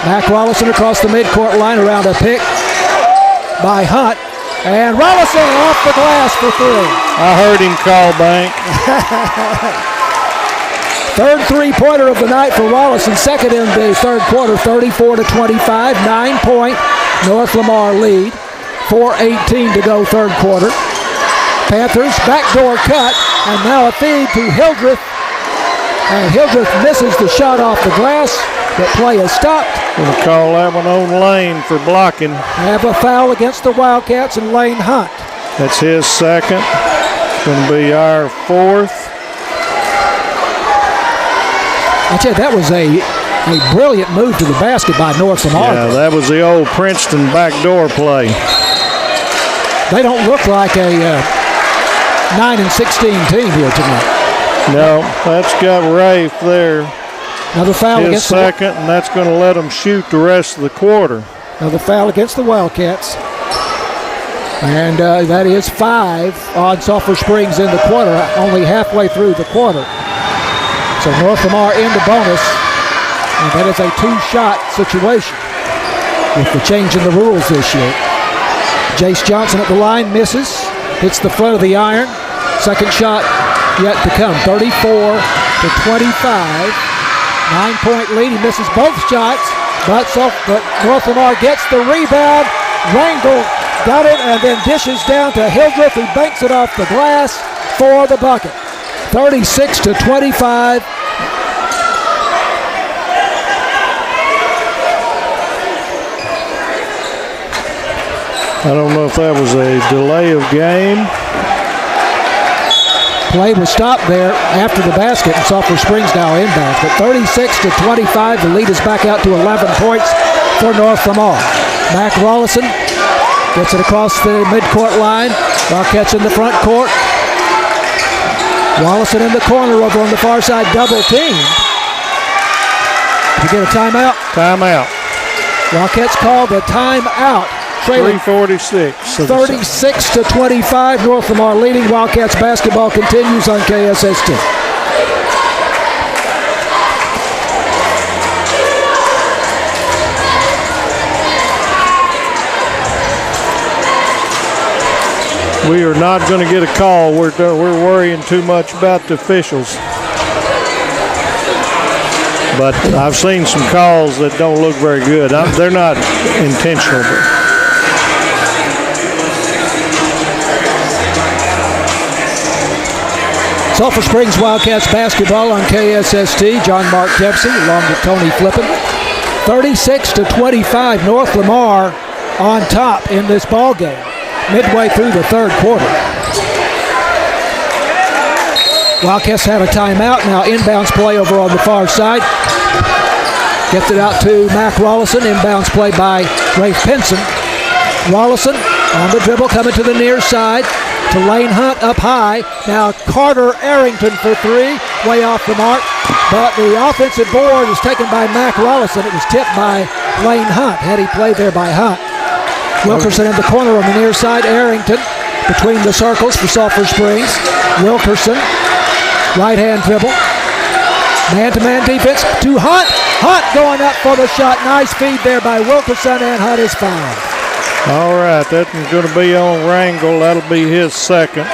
Mac Rollison across the midcourt line around a pick by Hunt. And Rollison off the glass for 3. I heard him call bank. Third three-pointer of the night for Rollison. Second in the third quarter, 34-25, 9-point North Lamar lead. 4:18 to go third quarter. Panthers backdoor cut, and now a feed to Hildreth. And Hildreth misses the shot off the glass, but play is stopped. Going to call that one on Lane for blocking. Have a foul against the Wildcats and Lane Hunt. That's his second. It's going to be our fourth. I tell you, that was a brilliant move to the basket by North Lamar. Yeah, that was the old Princeton backdoor play. They don't look like a 9-16 team here tonight. No, that's got Rafe there. Another foul his against second, and that's going to let them shoot the rest of the quarter. Another foul against the Wildcats. And that is 5 on Sulphur Springs in the quarter, only halfway through the quarter. So North Lamar in the bonus, and that is a 2-shot situation with the change in the rules this year. Jace Johnson at the line, misses, hits the front of the iron. Second shot yet to come, 34-25. 9-point lead, he misses both shots, but North Lamar gets the rebound. Rangel got it, and then dishes down to Hildreth, who banks it off the glass for the bucket. 36-25. I don't know if that was a delay of game. Play was stopped there after the basket, and Sulphur Springs now inbounds. But 36-25, the lead is back out to 11 points for North Lamar. Mac Rollison gets it across the midcourt line. Wildcats in the front court. Rollison in the corner over on the far side, double teamed. Did you get a timeout? Timeout. Wildcats called the timeout. 3:46. 36-25. North Lamar leading. Wildcats basketball continues on KSST. We are not going to get a call. We're worrying too much about the officials. But I've seen some calls that don't look very good. They're not intentional. Sulphur Springs Wildcats basketball on KSST. John Mark Dempsey along with Tony Flippin. 36-25. North Lamar on top in this ball game. Midway through the third quarter. Wildcats had a timeout. Now inbounds play over on the far side. Gets it out to Mac Rollison. Inbounds play by Rafe Pinson. Rollison on the dribble coming to the near side. To Lane Hunt up high. Now Carter Arrington for three. Way off the mark. But the offensive board is taken by Mac Rollison. It was tipped by Lane Hunt. Had he played there by Hunt. Wilkerson in the corner on the near side. Arrington between the circles for Sulphur Springs. Wilkerson. Right-hand dribble. Man-to-man defense to Hunt. Hunt going up for the shot. Nice feed there by Wilkerson, and Hunt is fouled. All right, that's going to be on Rangel. That'll be his second.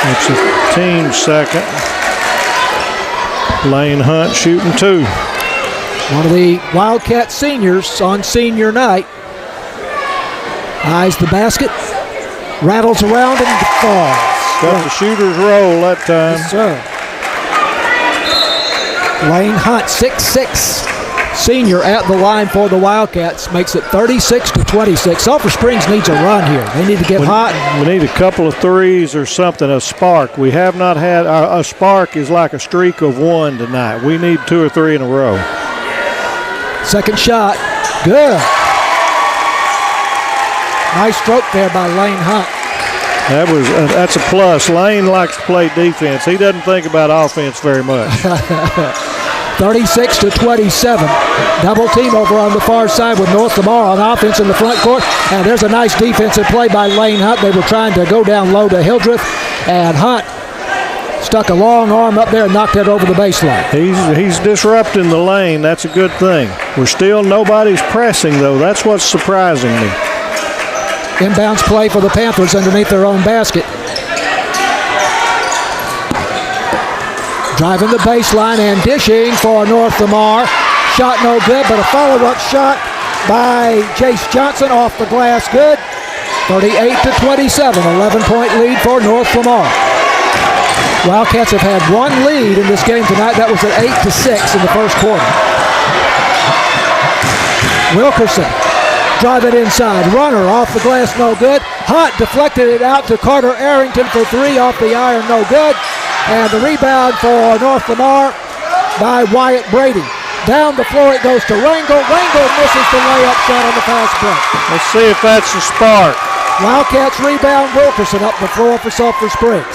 It's a team second. Lane Hunt shooting two. One of the Wildcat seniors on senior night. Eyes the basket. Rattles around and falls. Got the shooter's roll that time. Yes, sir. Lane Hunt, 6'6", senior at the line for the Wildcats, makes it 36-26. Sulphur Springs needs a run here. They need to get hot. We need a couple of threes or something, a spark. We have not had a spark is like a streak of one tonight. We need two or three in a row. Second shot, good. Nice stroke there by Lane Hunt. That's a plus. Lane likes to play defense. He doesn't think about offense very much. 36-27. Double team over on the far side with North Lamar on offense in the front court. And there's a nice defensive play by Lane Hunt. They were trying to go down low to Hildreth. And Hunt stuck a long arm up there and knocked it over the baseline. He's disrupting the lane. That's a good thing. Nobody's pressing, though. That's what's surprising me. Inbounds play for the Panthers underneath their own basket. Driving the baseline and dishing for North Lamar. Shot no good, but a follow-up shot by Jace Johnson off the glass. Good. 38-27, 11-point lead for North Lamar. Wildcats have had one lead in this game tonight. That was at 8-6 in the first quarter. Wilkerson. Drive it inside. Runner off the glass, no good. Hunt deflected it out to Carter Arrington for three off the iron, no good. And the rebound for North Lamar by Wyatt Brady. Down the floor it goes to Rangel. Rangel misses the layup shot on the fast break. Let's see if that's a spark. Wildcats rebound. Wilkerson up the floor for Sulphur Springs.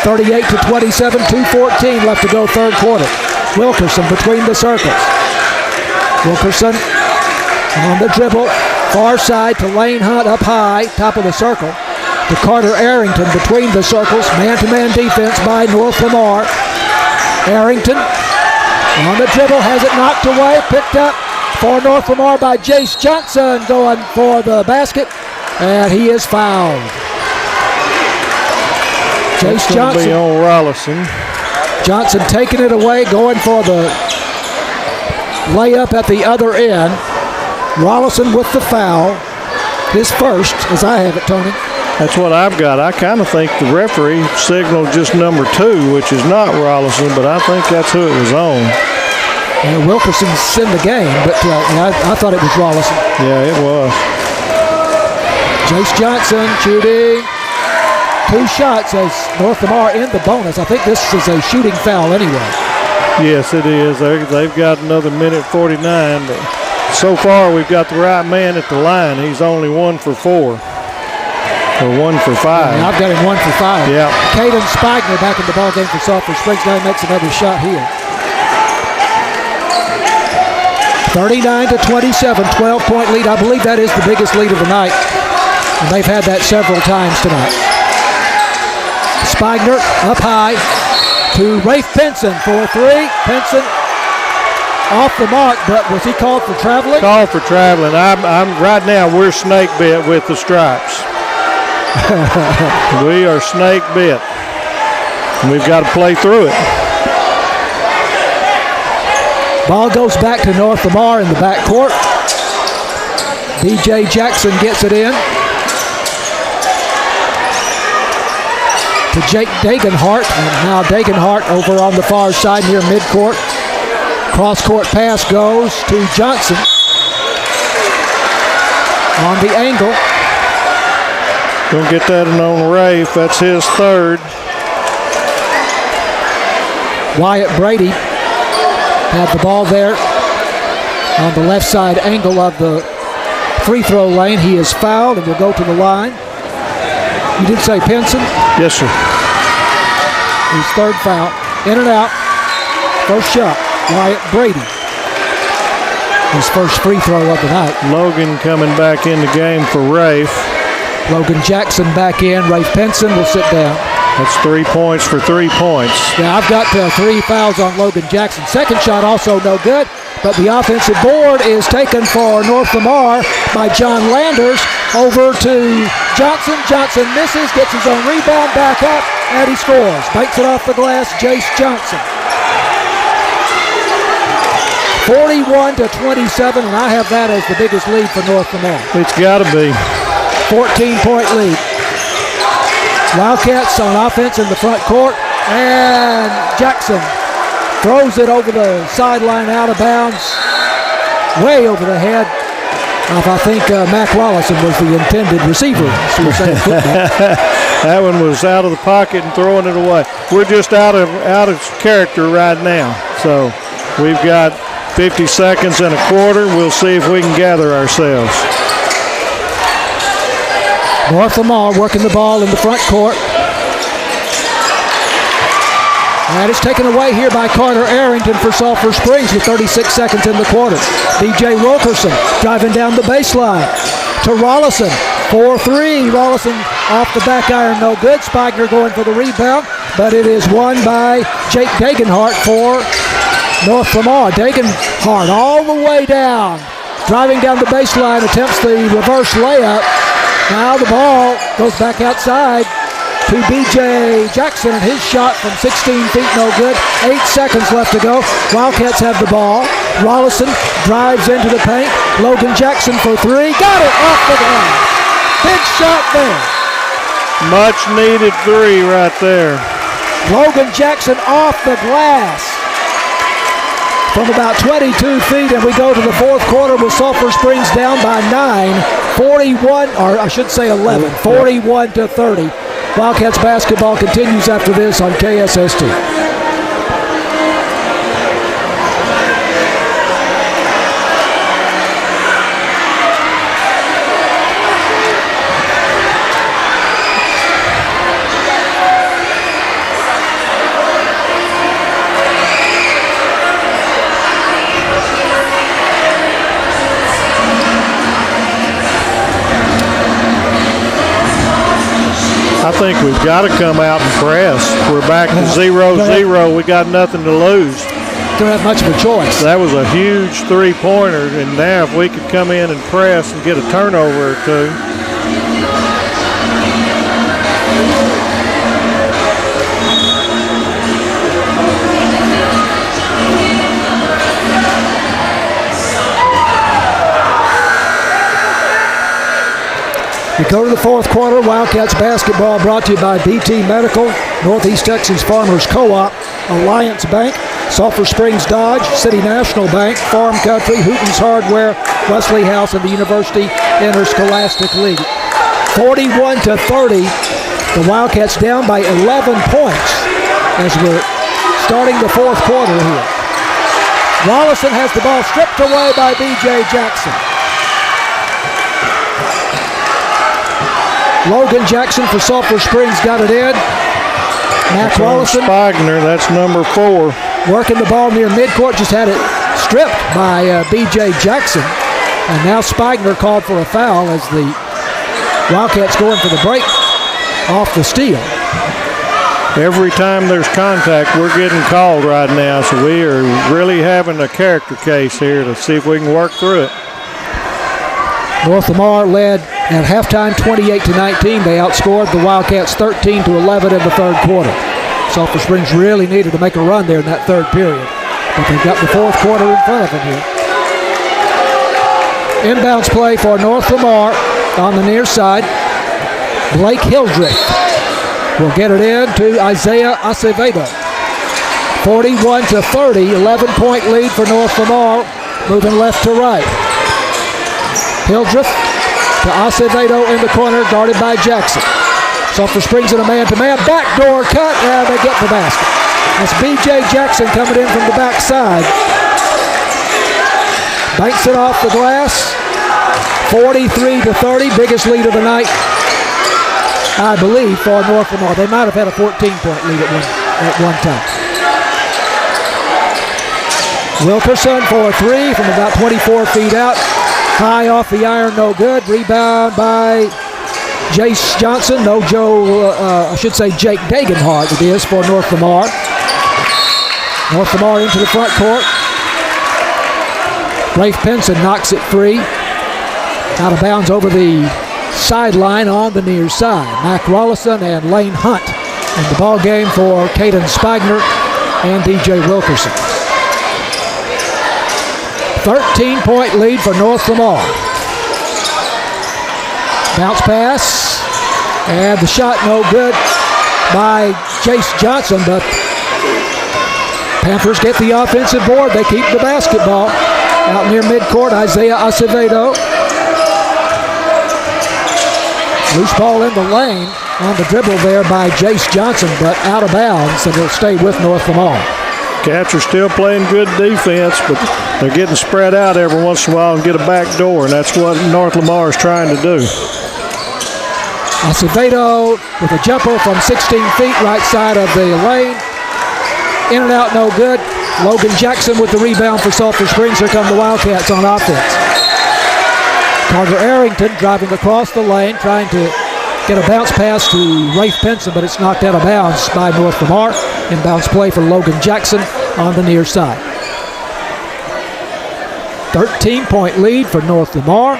38-27, 2:14 left to go third quarter. Wilkerson between the circles. Wilkerson on the dribble, far side to Lane Hunt up high, top of the circle. To Carter Arrington between the circles. Man-to-man defense by North Lamar. Arrington on the dribble, has it knocked away, picked up for North Lamar by Jace Johnson going for the basket, and he is fouled. Jace Johnson. Be on Rollison. Johnson taking it away, going for the layup at the other end. Rollison with the foul. His first, as I have it, Tony. That's what I've got. I kind of think the referee signaled just number 2, which is not Rollison, but I think that's who it was on. Wilkerson's in the game, but I thought it was Rollison. Yeah, it was. Jace Johnson shooting. 2 shots as North Lamar in the bonus. I think this is a shooting foul anyway. Yes, it is. They've got another minute 49, but so far we've got the right man at the line. He's only 1 for 4. Or 1 for 5. Yeah, I've got him 1 for 5. Yeah. Caden Spigner back in the ball game for Sulphur Springs. Now he makes another shot here. 39-27, 12-point lead. I believe that is the biggest lead of the night. And they've had that several times tonight. Spigner up high to Rafe Pinson for 3. Pinson off the mark, but was he called for traveling? Called for traveling. I'm right now we're snake bit with the stripes. We are snake bit. And we've got to play through it. Ball goes back to North Lamar in the backcourt. DJ Jackson gets it in to Jake Dagenhart, and now Dagenhart over on the far side near midcourt. Cross-court pass goes to Johnson on the angle. Don't get that on Rafe. That's his 3rd. Wyatt Brady had the ball there on the left side angle of the free throw lane. He is fouled and will go to the line. You did say Pinson? Yes, sir. His 3rd foul. In and out. First shot, Wyatt Brady. His first free throw of the night. Logan coming back in the game for Rafe. Logan Jackson back in. Rafe Pinson will sit down. That's 3 points for 3 points. Yeah, I've got 3 fouls on Logan Jackson. Second shot also no good, but the offensive board is taken for North Lamar by John Landers. Over to Johnson. Johnson misses, gets his own rebound, back up, and he scores. Banks it off the glass, Jace Johnson. 41-27, and I have that as the biggest lead for North Lamar. It's got to be. 14-point lead. Wildcats on offense in the front court, and Jackson throws it over the sideline out of bounds, way over the head of, I think, Mac Rollison was the intended receiver. So that one was out of the pocket and throwing it away. We're just out of character right now. So we've got 50 seconds and a quarter. We'll see if we can gather ourselves. North Lamar working the ball in the front court. And it's taken away here by Carter Arrington for Sulphur Springs with 36 seconds in the quarter. DJ Wilkerson driving down the baseline to Rollison. 4-3. Rollison off the back iron, no good. Spigner going for the rebound, but it is won by Jake Dagenhart for North Lamar. Dagenhart all the way down. Driving down the baseline, attempts the reverse layup. Now the ball goes back outside to B.J. Jackson, and his shot from 16 feet, no good. 8 seconds left to go. Wildcats have the ball. Rollison drives into the paint. Logan Jackson for 3. Got it off the glass. Big shot there. Much needed 3 right there. Logan Jackson off the glass from about 22 feet, and we go to the fourth quarter with Sulphur Springs down by 9, 41, or I should say 11, 41-30. Wildcats basketball continues after this on KSST. I think we've got to come out and press. We're back to 0-0. We got nothing to lose. Don't have much of a choice. That was a huge three-pointer, and now if we could come in and press and get a turnover or two. We go to the fourth quarter. Wildcats basketball brought to you by BT Medical, Northeast Texas Farmers Co-op, Alliance Bank, Sulphur Springs Dodge, City National Bank, Farm Country, Hooten's Hardware, Wesley House, and the University Interscholastic League. 41-30. The Wildcats down by 11 points as we're starting the fourth quarter here. Wallison has the ball stripped away by B.J. Jackson. Logan Jackson for Sulphur Springs got it in. Matt Wallison. Spigner, that's number 4. Working the ball near midcourt, just had it stripped by B.J. Jackson. And now Spigner called for a foul as the Wildcats going for the break off the steal. Every time there's contact, we're getting called right now, so we are really having a character case here to see if we can work through it. North Lamar led at halftime 28-19. They outscored the Wildcats 13-11 in the third quarter. Sulphur Springs really needed to make a run there in that third period, but they've got the fourth quarter in front of them here. Inbounds play for North Lamar on the near side. Blake Hildreth will get it in to Isaiah Acevedo. 41-30, 11-point lead for North Lamar, moving left to right. Hildreth to Acevedo in the corner, guarded by Jackson. Sulphur Springs in a man-to-man, backdoor cut, and they get the basket. That's B.J. Jackson coming in from the backside. Banks it off the glass. 43-30, biggest lead of the night, I believe, for North Lamar. They might have had a 14-point lead at one time. Wilkerson for a three from about 24 feet out. High off the iron, no good. Rebound by Jace Johnson. I should say Jake Dagenhart it is for North Lamar. North Lamar into the front court. Rafe Pinson knocks it free. Out of bounds over the sideline on the near side. Mac Rollison and Lane Hunt in the ball game for Caden Spigner and DJ Wilkerson. 13-point lead for North Lamar. Bounce pass, and the shot no good by Jace Johnson, but Panthers get the offensive board. They keep the basketball out near midcourt. Isaiah Acevedo. Loose ball in the lane on the dribble there by Jace Johnson, but out of bounds, and it'll stay with North Lamar. Cats are still playing good defense, but they're getting spread out every once in a while and get a back door, and that's what North Lamar is trying to do. Acevedo with a jumper from 16 feet, right side of the lane. In and out, no good. Logan Jackson with the rebound for Sulphur Springs. Here come the Wildcats on offense. Carter Arrington driving across the lane, trying to get a bounce pass to Rafe Pinson, but it's knocked out of bounds by North Lamar. Inbounds play for Logan Jackson on the near side. 13-point lead for North Lamar.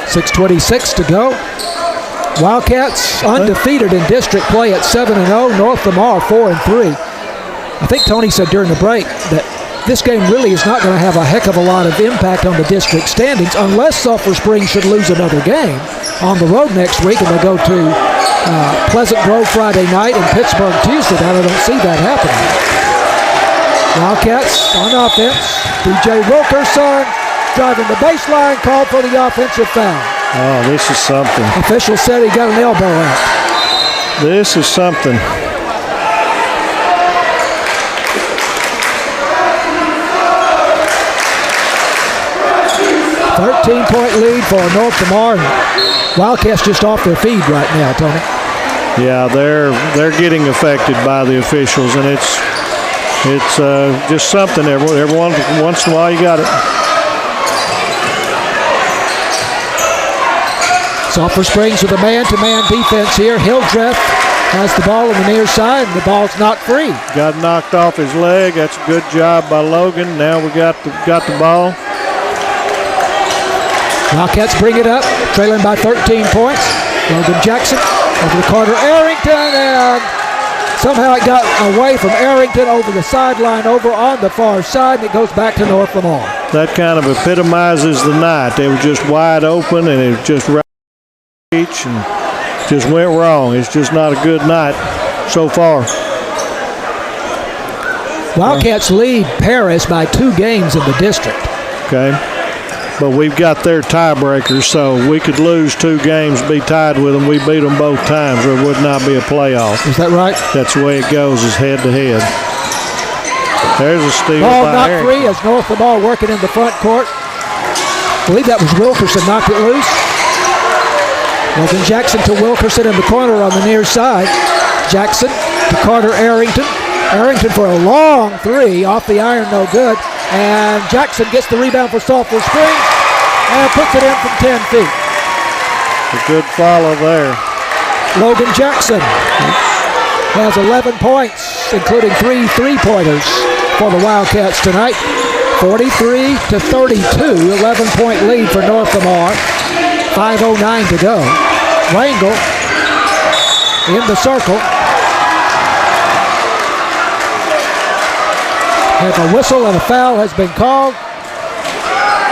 6:26 to go. Wildcats undefeated in district play at 7-0. North Lamar 4-3. I think Tony said during the break that this game really is not going to have a heck of a lot of impact on the district standings unless Sulphur Springs should lose another game on the road next week, and they go to Pleasant Grove Friday night and Pittsburgh Tuesday night. I don't see that happening. Wildcats on offense. DJ Wilkerson driving the baseline, called for the offensive foul. Oh, this is something. Official said he got an elbow out. This is something. 13-point lead for North Lamar. Wildcats just off their feed right now, Tony. Yeah, they're getting affected by the officials, and it's just something. Every once in a while, you got it. Sulphur Springs with a man-to-man defense here. Hildreth has the ball on the near side, and the ball's not free. Got knocked off his leg. That's a good job by Logan. Now we got the ball. Wildcats bring it up, trailing by 13 points. Logan Jackson over to Carter Arrington, and somehow it got away from Arrington over the sideline, over on the far side, and it goes back to North Lamar. That kind of epitomizes the night. They were just wide open, and it just right each and just went wrong. It's just not a good night so far. Wildcats lead Paris by 2 games in the district. Okay. But we've got their tiebreakers, so we could lose 2 games, be tied with them. We beat them both times. There would not be a playoff. Is that right? That's the way it goes, is head-to-head. There's a steal ball by knocked Aaron. free as North Lamar working in the front court. I believe that was Wilkerson knocked it loose. Logan Jackson to Wilkerson in the corner on the near side. Jackson to Carter Arrington. Arrington for a long 3 off the iron, no good. And Jackson gets the rebound for Sulphur Springs and puts it in from 10 feet. A good follow there. Logan Jackson has 11 points, including 3 3-pointers for the Wildcats tonight. 43-32, 11-point lead for North Lamar. 5:09 to go. Rangel in the circle. If a whistle and a foul has been called,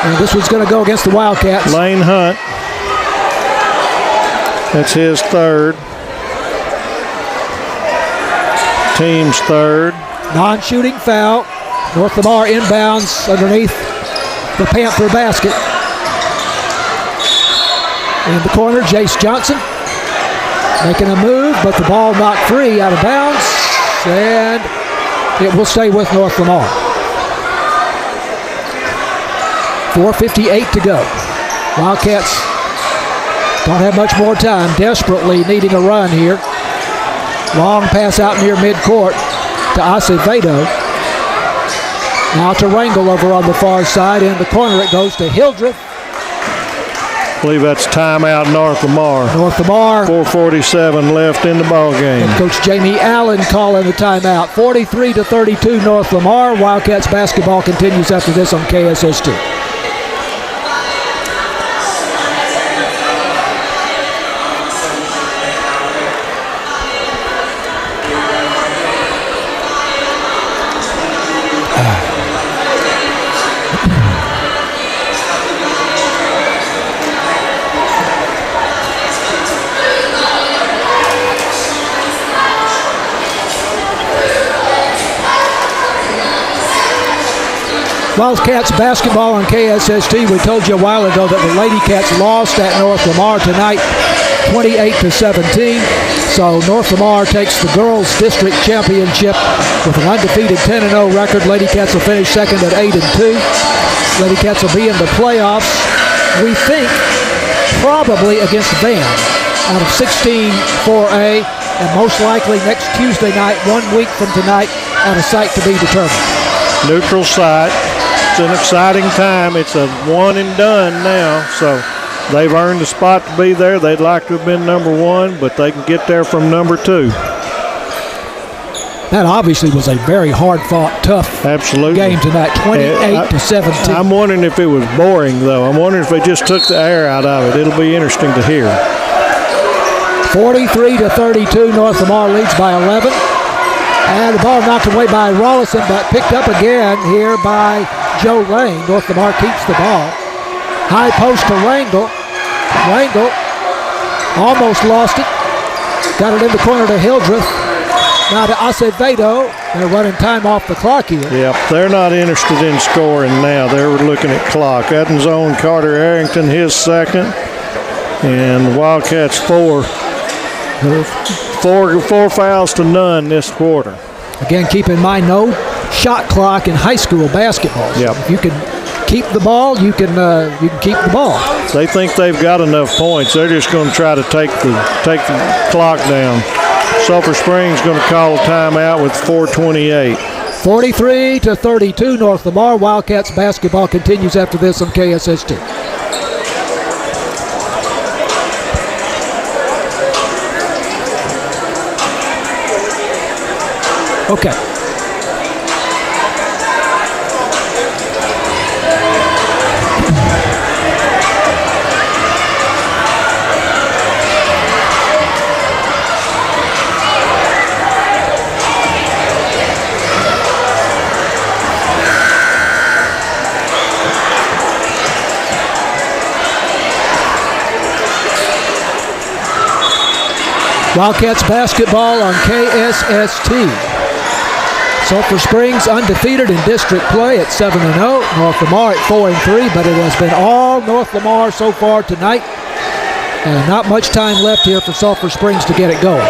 and this one's going to go against the Wildcats. Lane Hunt. That's his 3rd. Team's 3rd. Non-shooting foul. North Lamar inbounds underneath the Panther basket. In the corner, Jace Johnson making a move, but the ball knocked free out of bounds, and it will stay with North Lamar. 4:58 to go. Wildcats don't have much more time, desperately needing a run here. Long pass out near midcourt to Acevedo. Now to Rangel over on the far side. In the corner it goes to Hildreth. I believe that's timeout North Lamar. North Lamar. 4:47 left in the ball game. And Coach Jamie Allen calling the timeout. 43-32 North Lamar. Wildcats basketball continues after this on KSS2. Wildcats basketball on KSST. We told you a while ago that the Lady Cats lost at North Lamar tonight, 28-17. So North Lamar takes the girls' district championship with an undefeated 10-0 record. Lady Cats will finish second at 8-2. Lady Cats will be in the playoffs, we think, probably against Van out of 16 4A, and most likely next Tuesday night, 1 week from tonight, at a site to be determined. Neutral site. It's an exciting time. It's a one and done now, so they've earned a spot to be there. They'd like to have been number 1, but they can get there from number 2. That obviously was a very hard-fought, tough Absolutely. game tonight, 28-17. I'm wondering if it was boring, though. I'm wondering if they just took the air out of it. It'll be interesting to hear. 43-32, North Lamar leads by 11. And the ball knocked away by Rollison, but picked up again here by Joe Lane. North Lamar keeps the ball. High post to Rangel. Rangel almost lost it. Got it in the corner to Hildreth. Now to Acevedo. They're running time off the clock here. Yep, they're not interested in scoring now. They're looking at clock. Eden's own Carter Arrington, his second. And Wildcats 4 fouls to none this quarter. Again, keep in mind, no shot clock in high school basketball. So yep. if you can keep the ball, you can keep the ball. They think they've got enough points. They're just going to try to take the clock down. Sulphur Springs going to call a timeout with 4:28. 43-32, North Lamar. Wildcats basketball continues after this on KSS2. Okay. Wildcats basketball on KSST. Sulphur Springs undefeated in district play at 7-0. North Lamar at 4-3, but it has been all North Lamar so far tonight. And not much time left here for Sulphur Springs to get it going.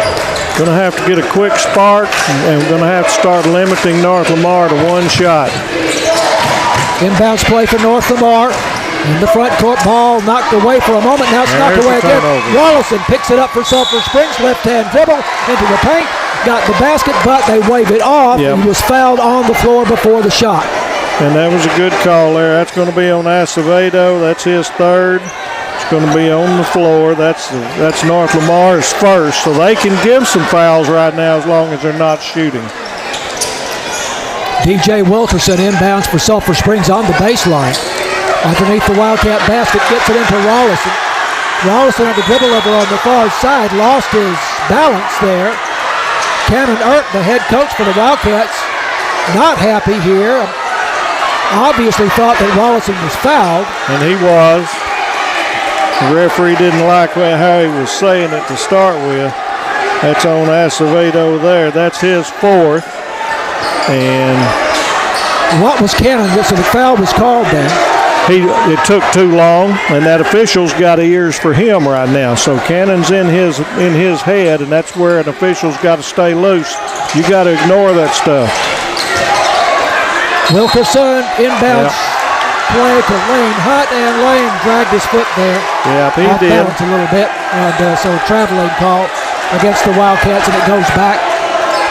Going to have to get a quick spark, and we're going to have to start limiting North Lamar to one shot. Inbounds play for North Lamar. In the front court, ball knocked away for a moment. Now it's knocked away again. Rollison picks it up for Sulphur Springs. Left-hand dribble into the paint. Got the basket, but they wave it off. Yep. And he was fouled on the floor before the shot. And that was a good call there. That's going to be on Acevedo. That's his third. It's going to be on the floor. That's North Lamar's first. So they can give some fouls right now as long as they're not shooting. DJ Wilkerson inbounds for Sulphur Springs on the baseline. Underneath the Wildcat basket, gets it into Rollison. Rollison on the dribble over on the far side, lost his balance there. Cannon Earp, the head coach for the Wildcats, not happy here. Obviously thought that Rollison was fouled. And he was. The referee didn't like how he was saying it to start with. That's on Acevedo there. That's his fourth. And what was Cannon? So the foul was called then. It took too long, and that official's got ears for him right now. So Cannon's in his head, and that's where an official's got to stay loose. You got to ignore that stuff. Wilkerson inbounds play to Lane Hunt, and Lane dragged his foot there. Yeah, he did. A little bit, and so traveling call against the Wildcats, and it goes back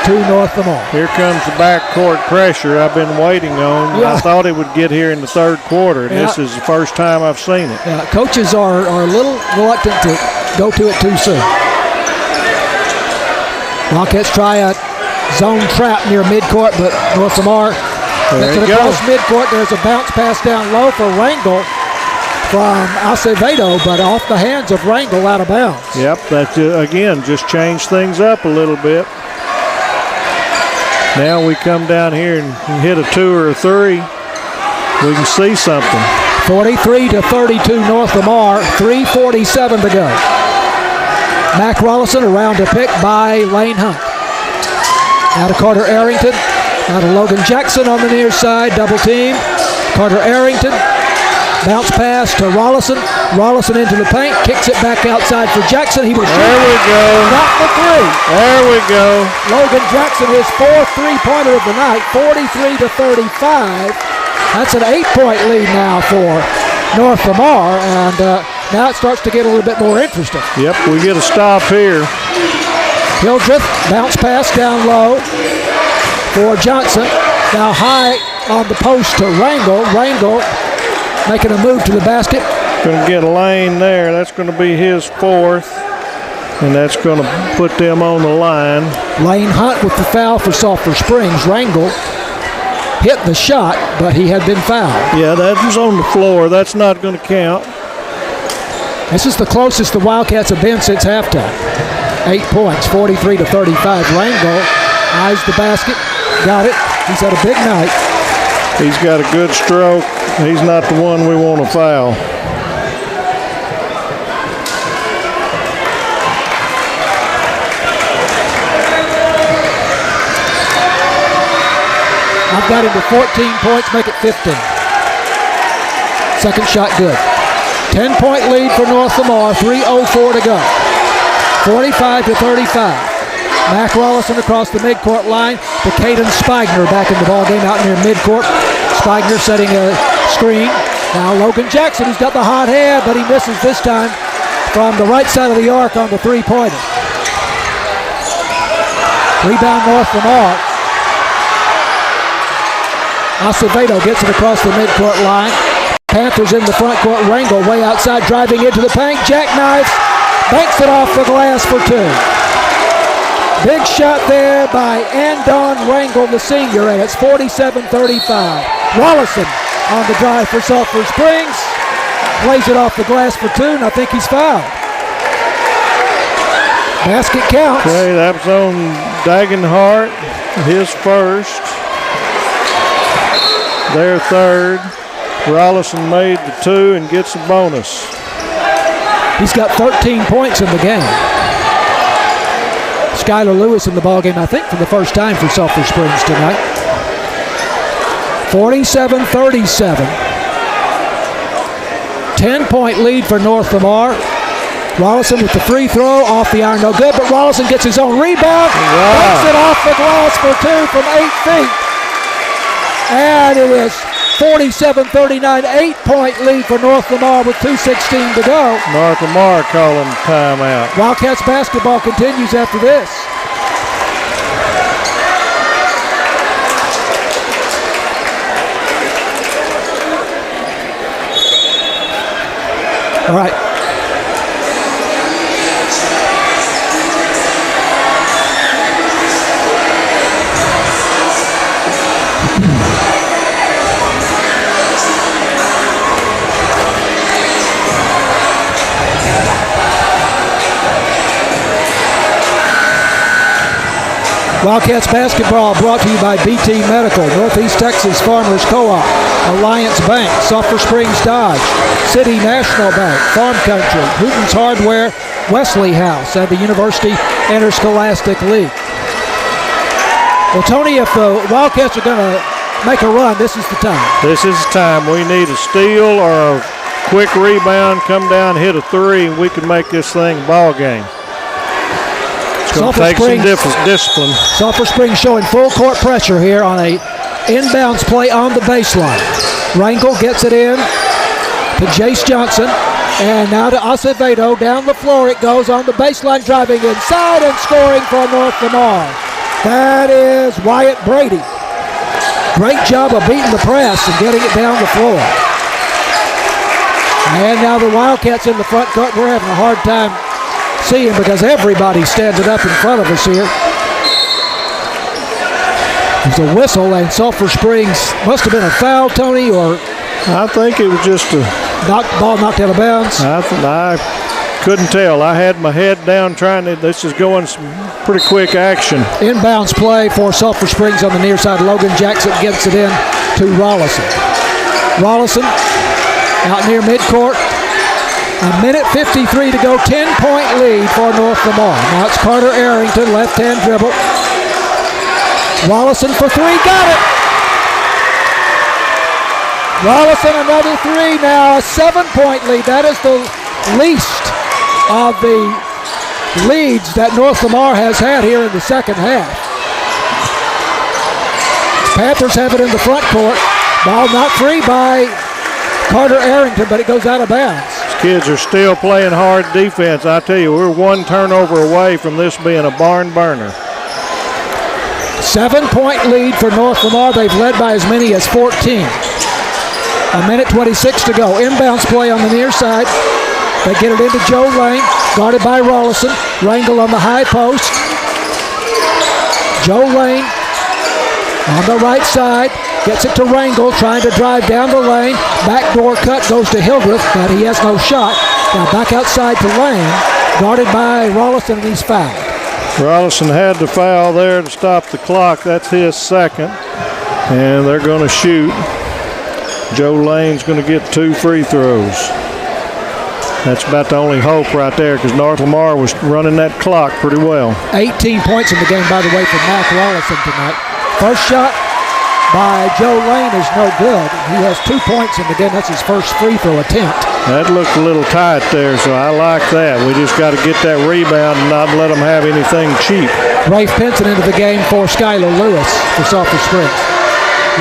to North Lamar. Here comes the backcourt pressure I've been waiting on. Yeah. I thought it would get here in the third quarter, and this is the first time I've seen it. Yeah, coaches are a little reluctant to go to it too soon. Wildcats try a zone trap near midcourt, but North Lamar gets it across midcourt. There's a bounce pass down low for Rangel from Acevedo, but off the hands of Rangel, out of bounds. Yep, that again just changed things up a little bit. Now we come down here and hit a two or a three. We can see something. 43-32 North Lamar, 3:47 to go. Mac Rollison around a pick by Lane Hunt. Now to Carter Arrington. Now to Logan Jackson on the near side, double team. Carter Arrington. Bounce pass to Rollison. Rollison into the paint, kicks it back outside for Jackson. He will shoot. There we go. Got the three. There we go. Logan Jackson, his fourth three-pointer of the night, 43-35. That's an 8-point lead now for North Lamar, and now it starts to get a little bit more interesting. Yep, we get a stop here. Hildreth, bounce pass down low for Johnson. Now high on the post to Rangel. Rangel making a move to the basket. Going to get a lane there. That's going to be his fourth. And that's going to put them on the line. Lane Hunt with the foul for Sulphur Springs. Rangel hit the shot, but he had been fouled. Yeah, that was on the floor. That's not going to count. This is the closest the Wildcats have been since halftime. 8 points, 43-35. Rangel eyes the basket. Got it. He's had a big night. He's got a good stroke. He's not the one we want to foul. I've got him to 14 points, make it 15. Second shot good. 10-point lead for North Lamar, 3:04 to go. 45-35. Mac Rollison across the midcourt line to Caden Spigner back in the ballgame out near midcourt. Spigner setting a screen. Now Logan Jackson, who's got the hot hand, but he misses this time from the right side of the arc on the three-pointer. Rebound North Lamar. Acevedo gets it across the midcourt line. Panthers in the front court. Rangel way outside, driving into the paint. Jackknives, banks it off the glass for two. Big shot there by Andon Rangel, the senior, and it's 47-35. Rollison on the drive for Sulphur Springs. Plays it off the glass for two, and I think he's fouled. Basket counts. Okay, that was on Dagenhart, his first. Their third. Rollison made the two and gets a bonus. He's got 13 points in the game. Skylar Lewis in the ballgame, I think, for the first time for Sulphur Springs tonight. 47-37. 10-point lead for North Lamar. Rollison with the free throw off the iron, no good, but Rollison gets his own rebound, banks it off the glass for two from 8 feet. And it is 47-39, 8-point lead for North Lamar with 2:16 to go. North Lamar calling timeout. Wildcats basketball continues after this. All right. Wildcats basketball brought to you by BT Medical, Northeast Texas Farmers Co-op, Alliance Bank, Sulphur Springs Dodge, City National Bank, Farm Country, Hooten's Hardware, Wesley House, and the University Interscholastic League. Well, Tony, if the Wildcats are going to make a run, this is the time. This is the time. We need a steal or a quick rebound, come down, hit a three, and we can make this thing a ball game. It's going to take some discipline. Sulphur Springs showing full court pressure here on a inbounds play on the baseline. Rangel gets it in to Jace Johnson. And now to Acevedo. Down the floor it goes on the baseline, driving inside and scoring for North Lamar. That is Wyatt Brady. Great job of beating the press and getting it down the floor. And now the Wildcats in the front court. We're having a hard time seeing because everybody's standing up in front of us here. There's a whistle, and Sulphur Springs must have been a foul, Tony, or I think it was just a ball knocked out of bounds. I couldn't tell. I had my head down trying to. This is going some pretty quick action. Inbounds play for Sulphur Springs on the near side. Logan Jackson gets it in to Rollison. Rollison out near midcourt. A minute 53 to go. 10-point lead for North Lamar. Now it's Carter Arrington, left-hand dribble. Rollison for three, got it. Rollison another three now, a 7-point lead. That is the least of the leads that North Lamar has had here in the second half. Panthers have it in the front court. Ball not free by Carter Arrington, but it goes out of bounds. Kids are still playing hard defense. I tell you, we're one turnover away from this being a barn burner. 7-point lead for North Lamar. They've led by as many as 14. A minute 26 to go. Inbounds play on the near side. They get it into Joe Lane, guarded by Rollison. Rangel on the high post. Joe Lane on the right side. Gets it to Rangel, trying to drive down the lane. Backdoor cut goes to Hildreth, but he has no shot. Now back outside to Lane, guarded by Rollison, and he's fouled. Rollison had to foul there to stop the clock. That's his second. And they're going to shoot. Joe Lane's going to get 2 free throws. That's about the only hope right there because North Lamar was running that clock pretty well. 18 points in the game, by the way, for Mac Rollison tonight. First shot by Joe Lane is no good. He has 2 points in the game. That's his first free throw attempt. That looked a little tight there, so I like that. We just got to get that rebound and not let them have anything cheap. Rafe Pinson into the game for Skylar Lewis for Sulphur Springs.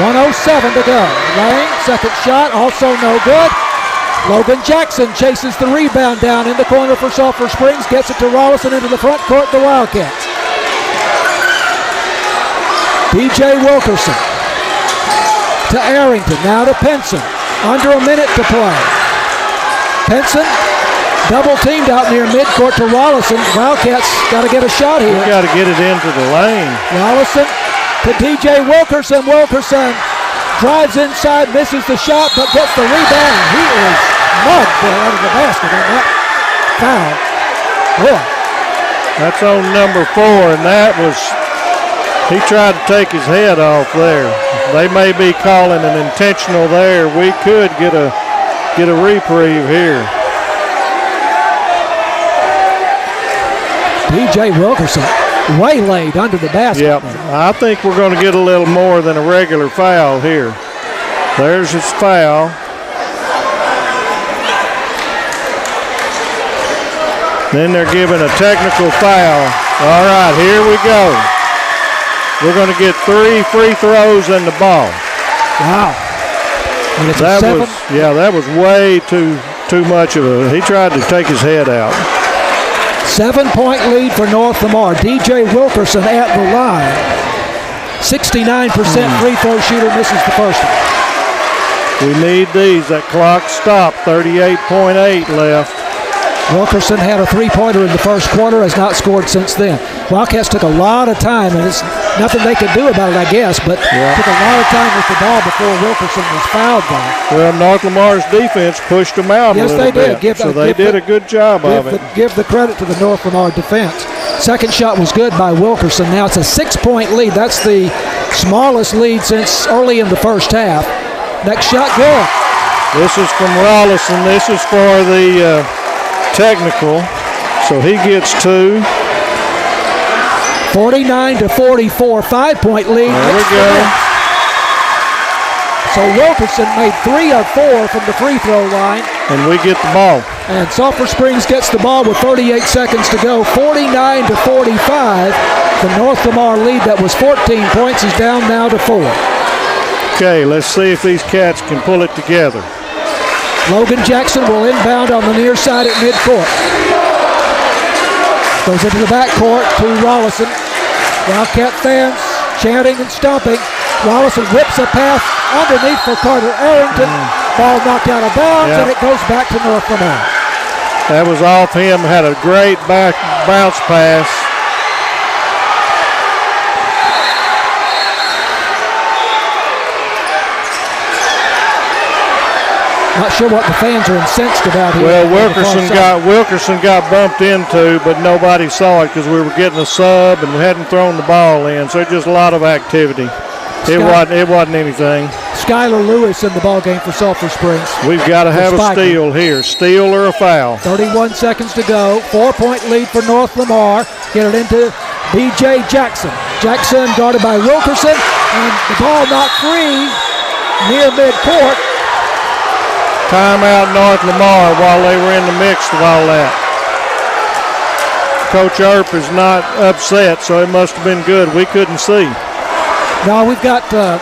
1:07 to go. Lane, second shot, also no good. Logan Jackson chases the rebound down in the corner for Sulphur Springs, gets it to Rollison into the front court, the Wildcats. DJ Wilkerson to Arrington, now to Pinson. Under a minute to play. Pinson double teamed out near midcourt to Rollison. Wildcats got to get a shot here. We got to get it into the lane. Rollison to DJ Wilkerson. Wilkerson drives inside, misses the shot, but gets the rebound. He is mugged out of the basket on that foul. Boy. That's on number 4, and that was, he tried to take his head off there. They may be calling an intentional there. We could get a reprieve here. DJ Wilkerson waylaid under the basket. Yep. I think we're going to get a little more than a regular foul here. There's his foul. Then they're giving a technical foul. All right, here we go. We're going to get 3 free throws and the ball. Wow. And it's that was way too much of a. He tried to take his head out. 7-point lead for North Lamar. DJ Wilkerson at the line. 69% free throw shooter, misses the first one. We need these. That clock stopped. 38.8 left. Wilkerson had a three-pointer in the first quarter, has not scored since then. Wildcats took a lot of time, and it's nothing they could do about it, I guess, but took a lot of time with the ball before Wilkerson was fouled by. Well, North Lamar's defense pushed them out a little bit. They did a good job of it. Give the credit to the North Lamar defense. Second shot was good by Wilkerson. Now it's a 6-point lead. That's the smallest lead since early in the first half. Next shot, good. This is from Rollison. This is for the technical, so he gets 2. 49-44, 5-point lead. There we go. So Wilkerson made 3 of 4 from the free throw line. And we get the ball. And Sulphur Springs gets the ball with 38 seconds to go. 49-45. The North Lamar lead that was 14 points is down now to 4. Okay, let's see if these cats can pull it together. Logan Jackson will inbound on the near side at midcourt. Goes into the backcourt to Rollison. Wildcat fans chanting and stomping. Rollison whips a pass underneath for Carter Arrington. Ball knocked out of bounds, and it goes back to North Lamar. That was off him. Had a great bounce pass. Not sure what the fans are incensed about here. Well, Wilkerson got bumped into, but nobody saw it because we were getting a sub and we hadn't thrown the ball in. So just a lot of activity. It wasn't anything. Skylar Lewis in the ball game for Sulphur Springs. We've got to have a steal here. Steal or a foul. 31 seconds to go. 4-point lead for North Lamar. Get it into B.J. Jackson. Jackson guarded by Wilkerson, and the ball knocked free near midcourt. Timeout North Lamar while they were in the mix of all that. Coach Earp is not upset, so it must have been good. We couldn't see. No, we've got a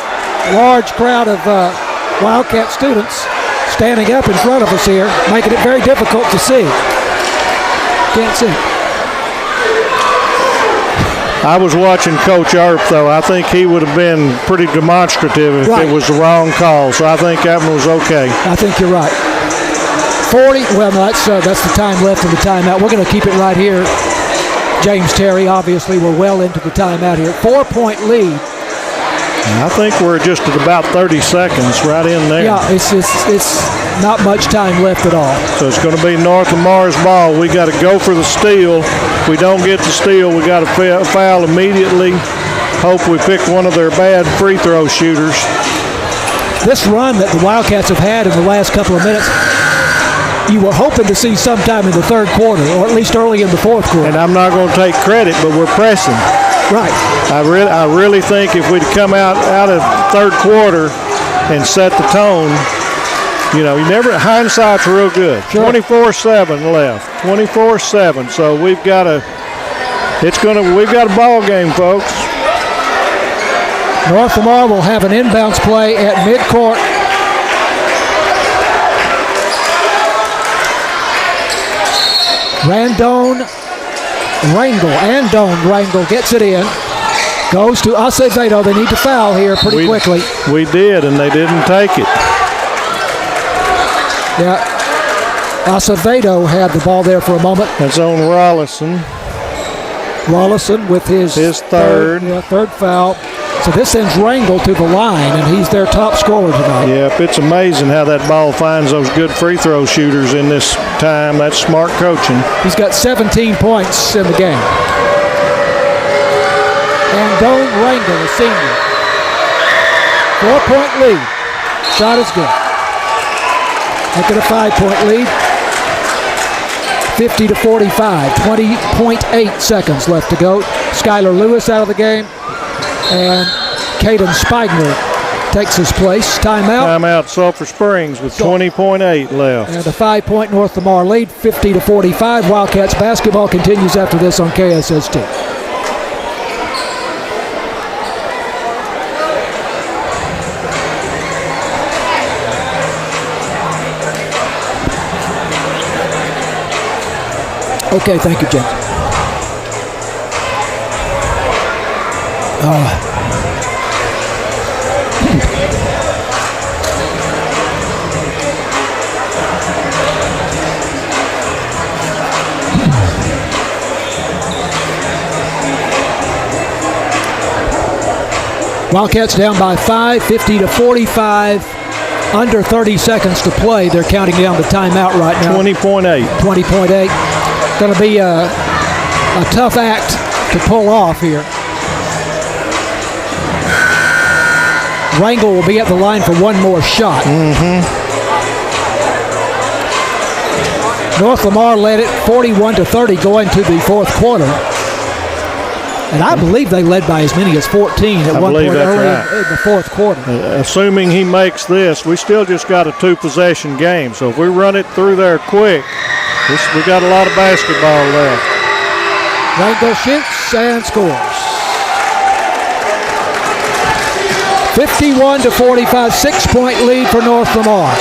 large crowd of Wildcat students standing up in front of us here, making it very difficult to see. Can't see. I was watching Coach Earp, though. I think he would have been pretty demonstrative if it was the wrong call, so I think that one was okay. I think you're right. 40, well, no, that's the time left in the timeout. We're going to keep it right here. James Terry, obviously, we're well into the timeout here. 4-point lead. I think we're just at about 30 seconds right in there. Yeah, it's not much time left at all. So it's going to be North Lamar's ball. We got to go for the steal. If we don't get the steal, we got to foul immediately. Hope we pick one of their bad free throw shooters. This run that the Wildcats have had in the last couple of minutes, you were hoping to see sometime in the third quarter, or at least early in the fourth quarter. And I'm not going to take credit, but we're pressing. Right. I really think if we'd come out of third quarter and set the tone, hindsight's real good. Sure. 24-7 left. 24-7. So we've got a ball game, folks. North Lamar will have an inbounds play at midcourt. Andone Rangel gets it in. Goes to Acevedo. They need to foul here pretty quickly. We did, and they didn't take it. Yeah. Acevedo had the ball there for a moment. That's on Rollison. Rollison with his third foul. So this sends Rangel to the line, and he's their top scorer tonight. Yep, it's amazing how that ball finds those good free throw shooters in this time. That's smart coaching. He's got 17 points in the game. Andone Rangel, a senior. 4-point lead. Shot is good. Make it a 5-point lead. 50-45, 20.8 seconds left to go. Skylar Lewis out of the game, and Caden Spigner takes his place. Timeout. Timeout Sulphur Springs with 20.8 left. And a 5-point North Lamar lead, 50-45. Wildcats basketball continues after this on KSST. Okay, thank you, James. Wildcats down by 5, 50-45. Under 30 seconds to play. They're counting down the timeout right now. 20.8. 20.8. Going to be a tough act to pull off here. Rangel will be at the line for one more shot. North Lamar led it 41-30 going to the fourth quarter. And I believe they led by as many as 14 at one point early in the fourth quarter. Assuming he makes this, we still just got a two-possession game. So if we run it through there quick, we got a lot of basketball left. Rangel shoots and scores. 51-45, 6-point lead for North Lamar.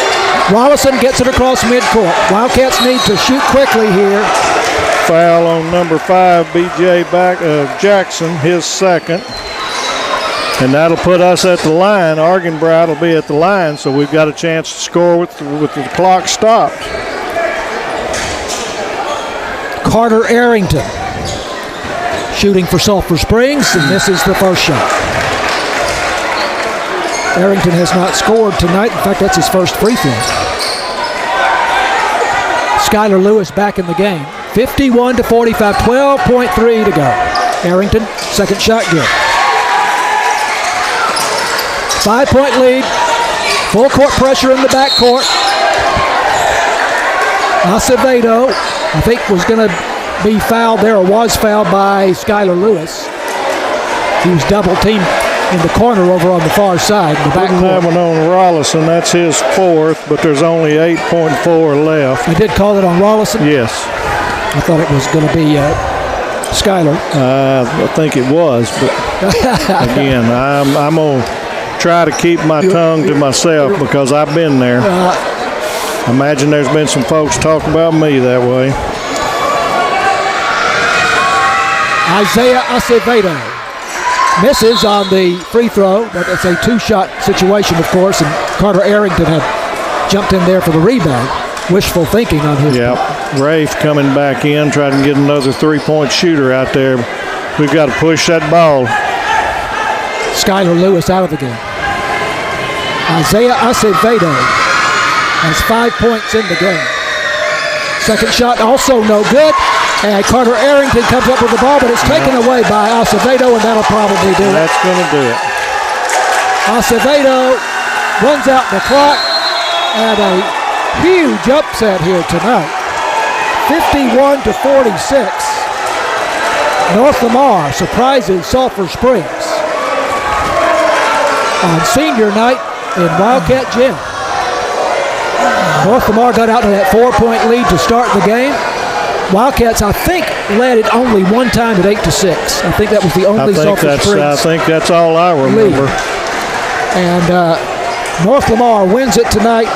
Rollison gets it across midcourt. Wildcats need to shoot quickly here. Foul on number 5, B.J. Jackson, his second. And that'll put us at the line. Argenbright will be at the line, so we've got a chance to score with the clock stopped. Carter Arrington shooting for Sulphur Springs, and this is the first shot. Arrington has not scored tonight. In fact, that's his first free throw. Skylar Lewis back in the game. 51-45, 12.3 to go. Arrington, second shot good. 5-point lead. Full court pressure in the backcourt. Acevedo, I think, was going to be fouled there, or was fouled by Skylar Lewis. He was double teamed in the corner over on the far side. The back didn't have one on Rollison. That's his fourth, but there's only 8.4 left. They did call it on Rollison? Yes. I thought it was going to be Skylar. I think it was, but again, I'm going to try to keep my tongue to myself because I've been there. I imagine there's been some folks talk about me that way. Isaiah Acevedo misses on the free throw, but it's a two-shot situation, of course, and Carter Arrington had jumped in there for the rebound. Wishful thinking on his part. Rafe coming back in, trying to get another three-point shooter out there. We've got to push that ball. Skylar Lewis out of the game. Isaiah Acevedo has 5 points in the game. Second shot also no good. And Carter Arrington comes up with the ball, but it's taken away by Acevedo, and that'll probably do it. That's going to do it. Acevedo runs out the clock, and a huge upset here tonight. 51-46. North Lamar surprises Sulphur Springs on senior night in Wildcat Gym. North Lamar got out to that 4-point lead to start the game. Wildcats, I think, led it only one time at 8-6. I think that was the only Sulphur Springs. I think that's all I remember. Lead. And North Lamar wins it tonight,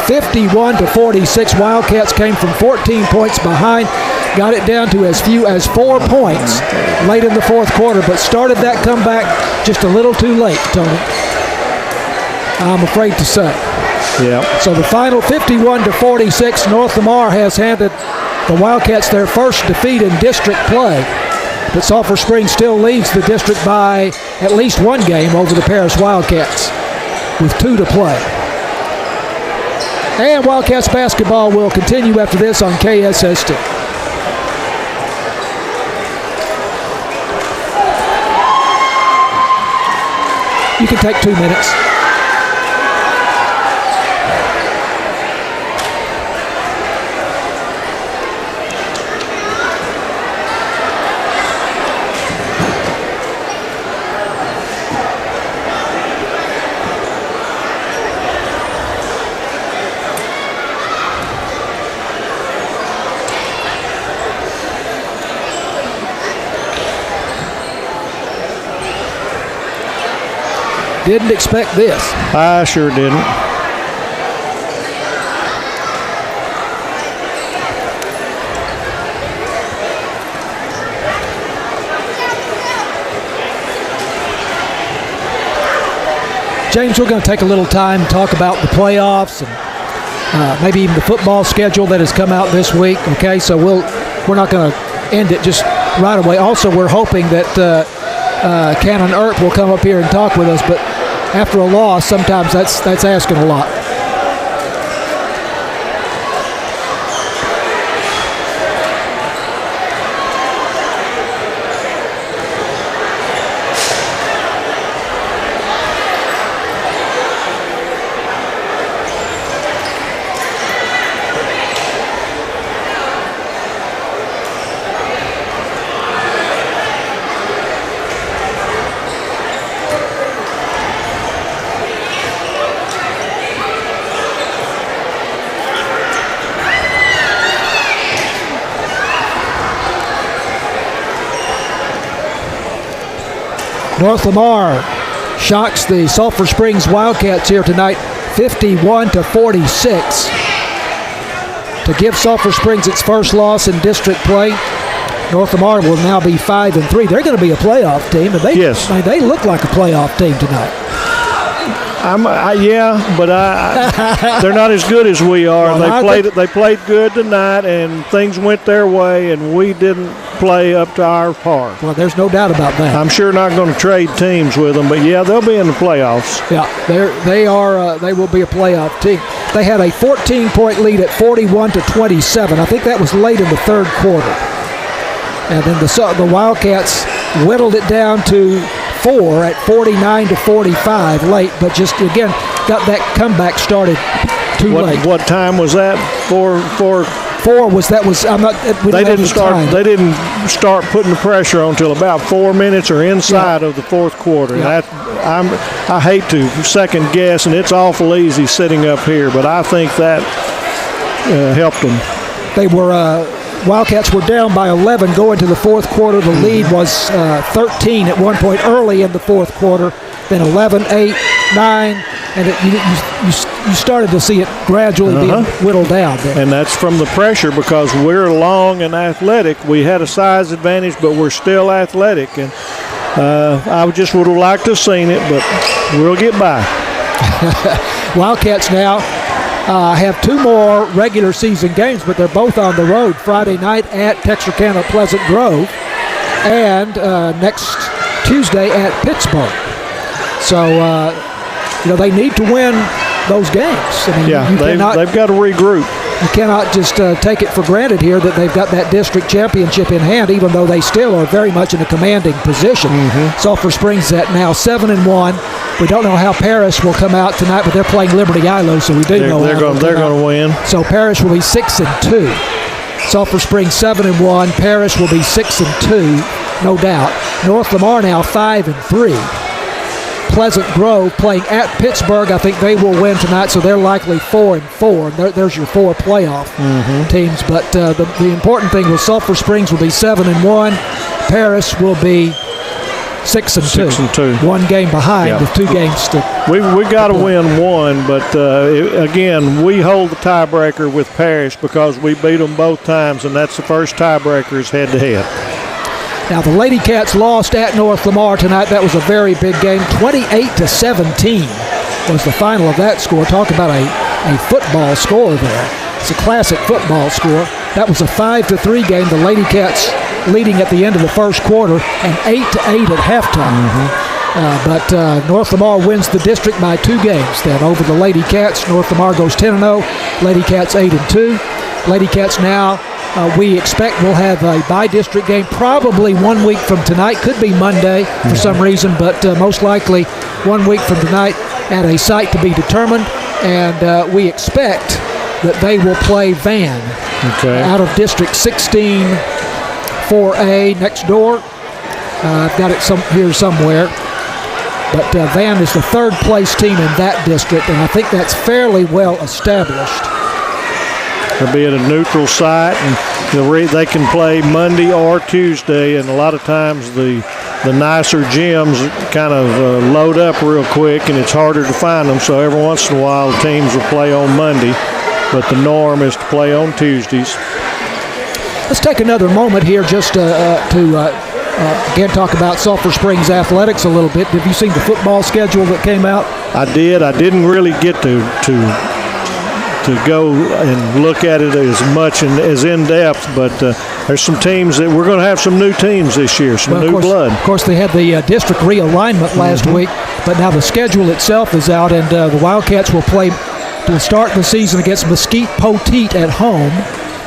51-46. Wildcats came from 14 points behind, got it down to as few as 4 points late in the fourth quarter, but started that comeback just a little too late, Tony. I'm afraid to say. Yeah. So the final 51-46, North Lamar has handed the Wildcats their first defeat in district play, but Sulphur Springs still leads the district by at least one game over the Paris Wildcats with 2 to play. And Wildcats basketball will continue after this on KSST. You can take 2 minutes. Didn't expect this. I sure didn't. James, we're going to take a little time to talk about the playoffs and maybe even the football schedule that has come out this week. Okay, so we're not going to end it just right away. Also, we're hoping that Cannon Earp will come up here and talk with us, but after a loss, sometimes that's asking a lot. North Lamar shocks the Sulphur Springs Wildcats here tonight, 51-46, to give Sulphur Springs its first loss in district play. North Lamar will now be 5-3. They're going to be a playoff team, and they look like a playoff team tonight. They're not as good as we are. Well, they played good tonight, and things went their way, and we didn't play up to our par. Well, there's no doubt about that. I'm sure not going to trade teams with them, but yeah, they'll be in the playoffs. Yeah, they will be a playoff team. They had a 14-point lead at 41-27. I think that was late in the third quarter, and then the Wildcats whittled it down to 4 at 49-45 late, but just again got that comeback started too late. What time was that? Four was that was I'm not. They didn't start putting the pressure on until about 4 minutes or inside of the fourth quarter. Yeah. I hate to second guess, and it's awful easy sitting up here, but I think that helped them. They were. Wildcats were down by 11 going to the fourth quarter. The lead was 13 at one point early in the fourth quarter, then 11, 8, 9, and you started to see it gradually being whittled down there. And that's from the pressure because we're long and athletic. We had a size advantage, but we're still athletic. And I just would have liked to have seen it, but we'll get by. Wildcats now have two more regular season games, but they're both on the road. Friday night at Texarkana Pleasant Grove and next Tuesday at Pittsburgh. So, they need to win those games. They've got to regroup. You cannot just take it for granted here that they've got that district championship in hand, even though they still are very much in a commanding position. Sulphur Springs at now 7-1. We don't know how Paris will come out tonight, but they're playing Liberty Ilo, so we do know they're going to win. So Paris will be 6-2. Sulphur Springs 7-1. Paris will be 6-2, no doubt. North Lamar now 5-3. Pleasant Grove playing at Pittsburgh. I think they will win tonight, so they're likely 4-4. There's your four playoff teams. But the important thing was Sulphur Springs will be 7-1. Paris will be 6-2. 1 game behind with 2 games to. We got to win one, but again, we hold the tiebreaker with Paris because we beat them both times, and that's the first tiebreaker is head-to-head. Now, the Lady Cats lost at North Lamar tonight. That was a very big game. 28-17 was the final of that score. Talk about a football score there. It's a classic football score. That was a 5-3 game. The Lady Cats leading at the end of the first quarter and 8-8 at halftime. But North Lamar wins the district by 2 games then over the Lady Cats. North Lamar goes 10-0. Lady Cats 8-2. Lady Cats now we expect we'll have a by-district game probably 1 week from tonight. Could be Monday for some reason, but most likely 1 week from tonight at a site to be determined. And we expect that they will play Van out of District 16 4A next door. I've got it here somewhere. But Van is the third place team in that district, and I think that's fairly well established. They'll be at a neutral site, and they can play Monday or Tuesday, and a lot of times the the nicer gyms kind of load up real quick, and it's harder to find them. So every once in a while, teams will play on Monday, but the norm is to play on Tuesdays. Let's take another moment here just to again talk about Sulphur Springs athletics a little bit. Have you seen the football schedule that came out? I did. I didn't really get to go and look at it as much and as in depth, but there's some teams that we're going to have some new teams this year, some new blood. Of course, they had the district realignment last week, but now the schedule itself is out, and the Wildcats will play to start the season against Mesquite Poteet at home.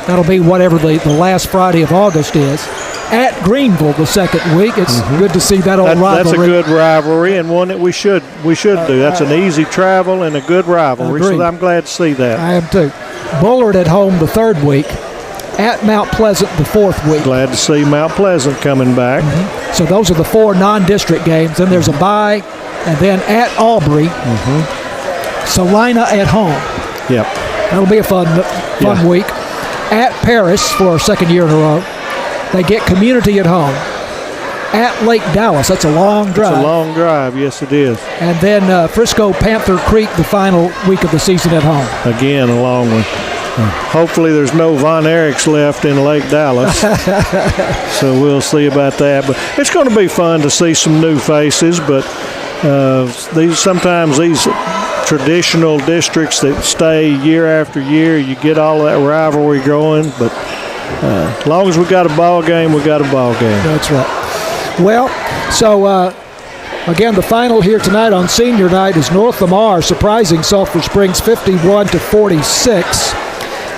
That'll be whatever the last Friday of August is. At Greenville the second week. It's good to see that old rivalry. That's a good rivalry, and one that we should do. That's an easy travel and a good rivalry, so I'm glad to see that. I am too. Bullard at home the third week. At Mount Pleasant the fourth week. Glad to see Mount Pleasant coming back. So those are the 4 non-district games. Then there's a bye, and then at Aubrey, Salina at home. Yep. That'll be a fun week. At Paris for a second year in a row. They get Community at home. At Lake Dallas. That's a long drive. It's a long drive. Yes, it is. And then Frisco Panther Creek the final week of the season at home. Again, a long one. Hopefully there's no Von Erichs left in Lake Dallas. So we'll see about that. But it's going to be fun to see some new faces. But sometimes these traditional districts that stay year after year, you get all of that rivalry going. But as long as we got a ball game, we got a ball game. That's right. Well, so again, the final here tonight on senior night is North Lamar surprising Sulphur Springs 51-46.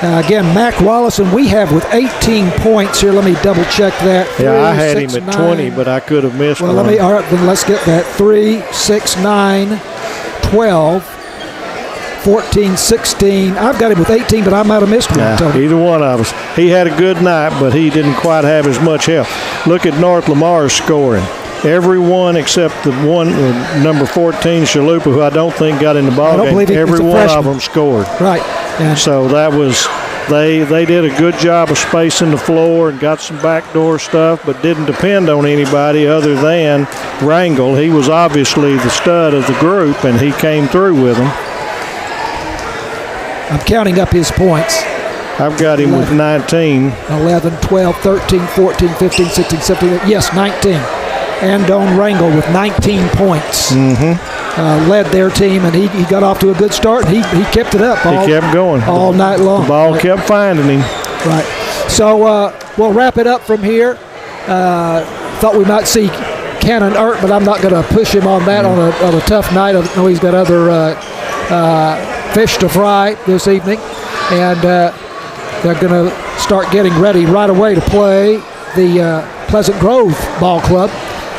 Again, Mac Wallace, and we have with 18 points here. Let me double check that. I had him at 20, but I could have missed one. All right, then let's get that. 3, 6, 9, 12, 14, 16. I've got him with 18, but I might have missed one, Tony. Either one of us. He had a good night, but he didn't quite have as much help. Look at North Lamar's scoring. Everyone except the one, number 14, Chalupa, who I don't think got in the ball game. Every one of them scored. Right. And so that was, they did a good job of spacing the floor and got some backdoor stuff, but didn't depend on anybody other than Rangel. He was obviously the stud of the group, and he came through with them. I'm counting up his points. I've got him 11, with 19. 11, 12, 13, 14, 15, 16, 17. Yes, 19. Andon Rangel with 19 points. Led their team, and he got off to a good start. He kept it up. He kept going all night long. The ball kept finding him. Right. So we'll wrap it up from here. Thought we might see Cannon Ert, but I'm not going to push him on that on a tough night. I know he's got other fish to fry this evening, and they're going to start getting ready right away to play the Pleasant Grove Ball Club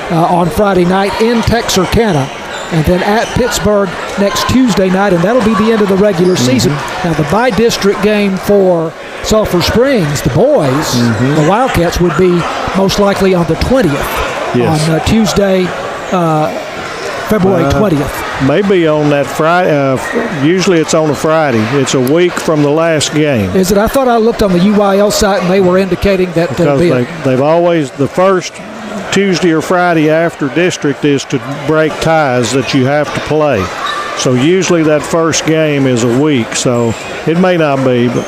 on Friday night in Texarkana, and then at Pittsburgh next Tuesday night, and that'll be the end of the regular season. Now, the by-district game for Sulphur Springs, the boys, the Wildcats, would be most likely on the 20th, on Tuesday, February 20th. Maybe on that Friday. Usually it's on a Friday. It's a week from the last game. Is it? I thought I looked on the UIL site, and they were indicating that they've always, the first Tuesday or Friday after district is to break ties that you have to play. So usually that first game is a week, so it may not be, but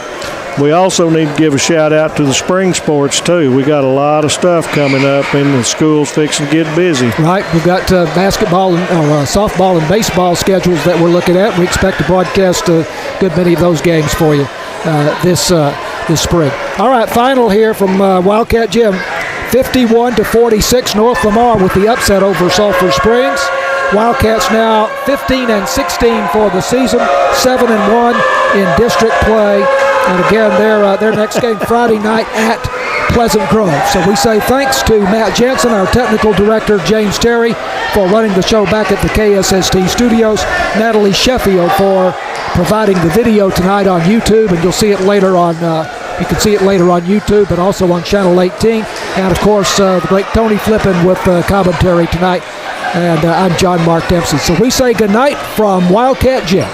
we also need to give a shout out to the spring sports too. We got a lot of stuff coming up, and the school's fixing to get busy. Right, we've got basketball and softball and baseball schedules that we're looking at. We expect to broadcast a good many of those games for you this spring. All right, final here from Wildcat Gym. 51-46, North Lamar with the upset over Sulphur Springs. Wildcats now 15-16 for the season, 7-1 in district play. And again, their next game Friday night at Pleasant Grove. So we say thanks to Matt Jansen, our technical director, James Terry, for running the show back at the KSST studios, Natalie Sheffield for providing the video tonight on YouTube, and you'll see it later on. You can see it later on YouTube, but also on Channel 18. And, of course, the great Tony Flippin with commentary tonight. And I'm John Mark Dempsey. So we say goodnight from Wildcat Gym.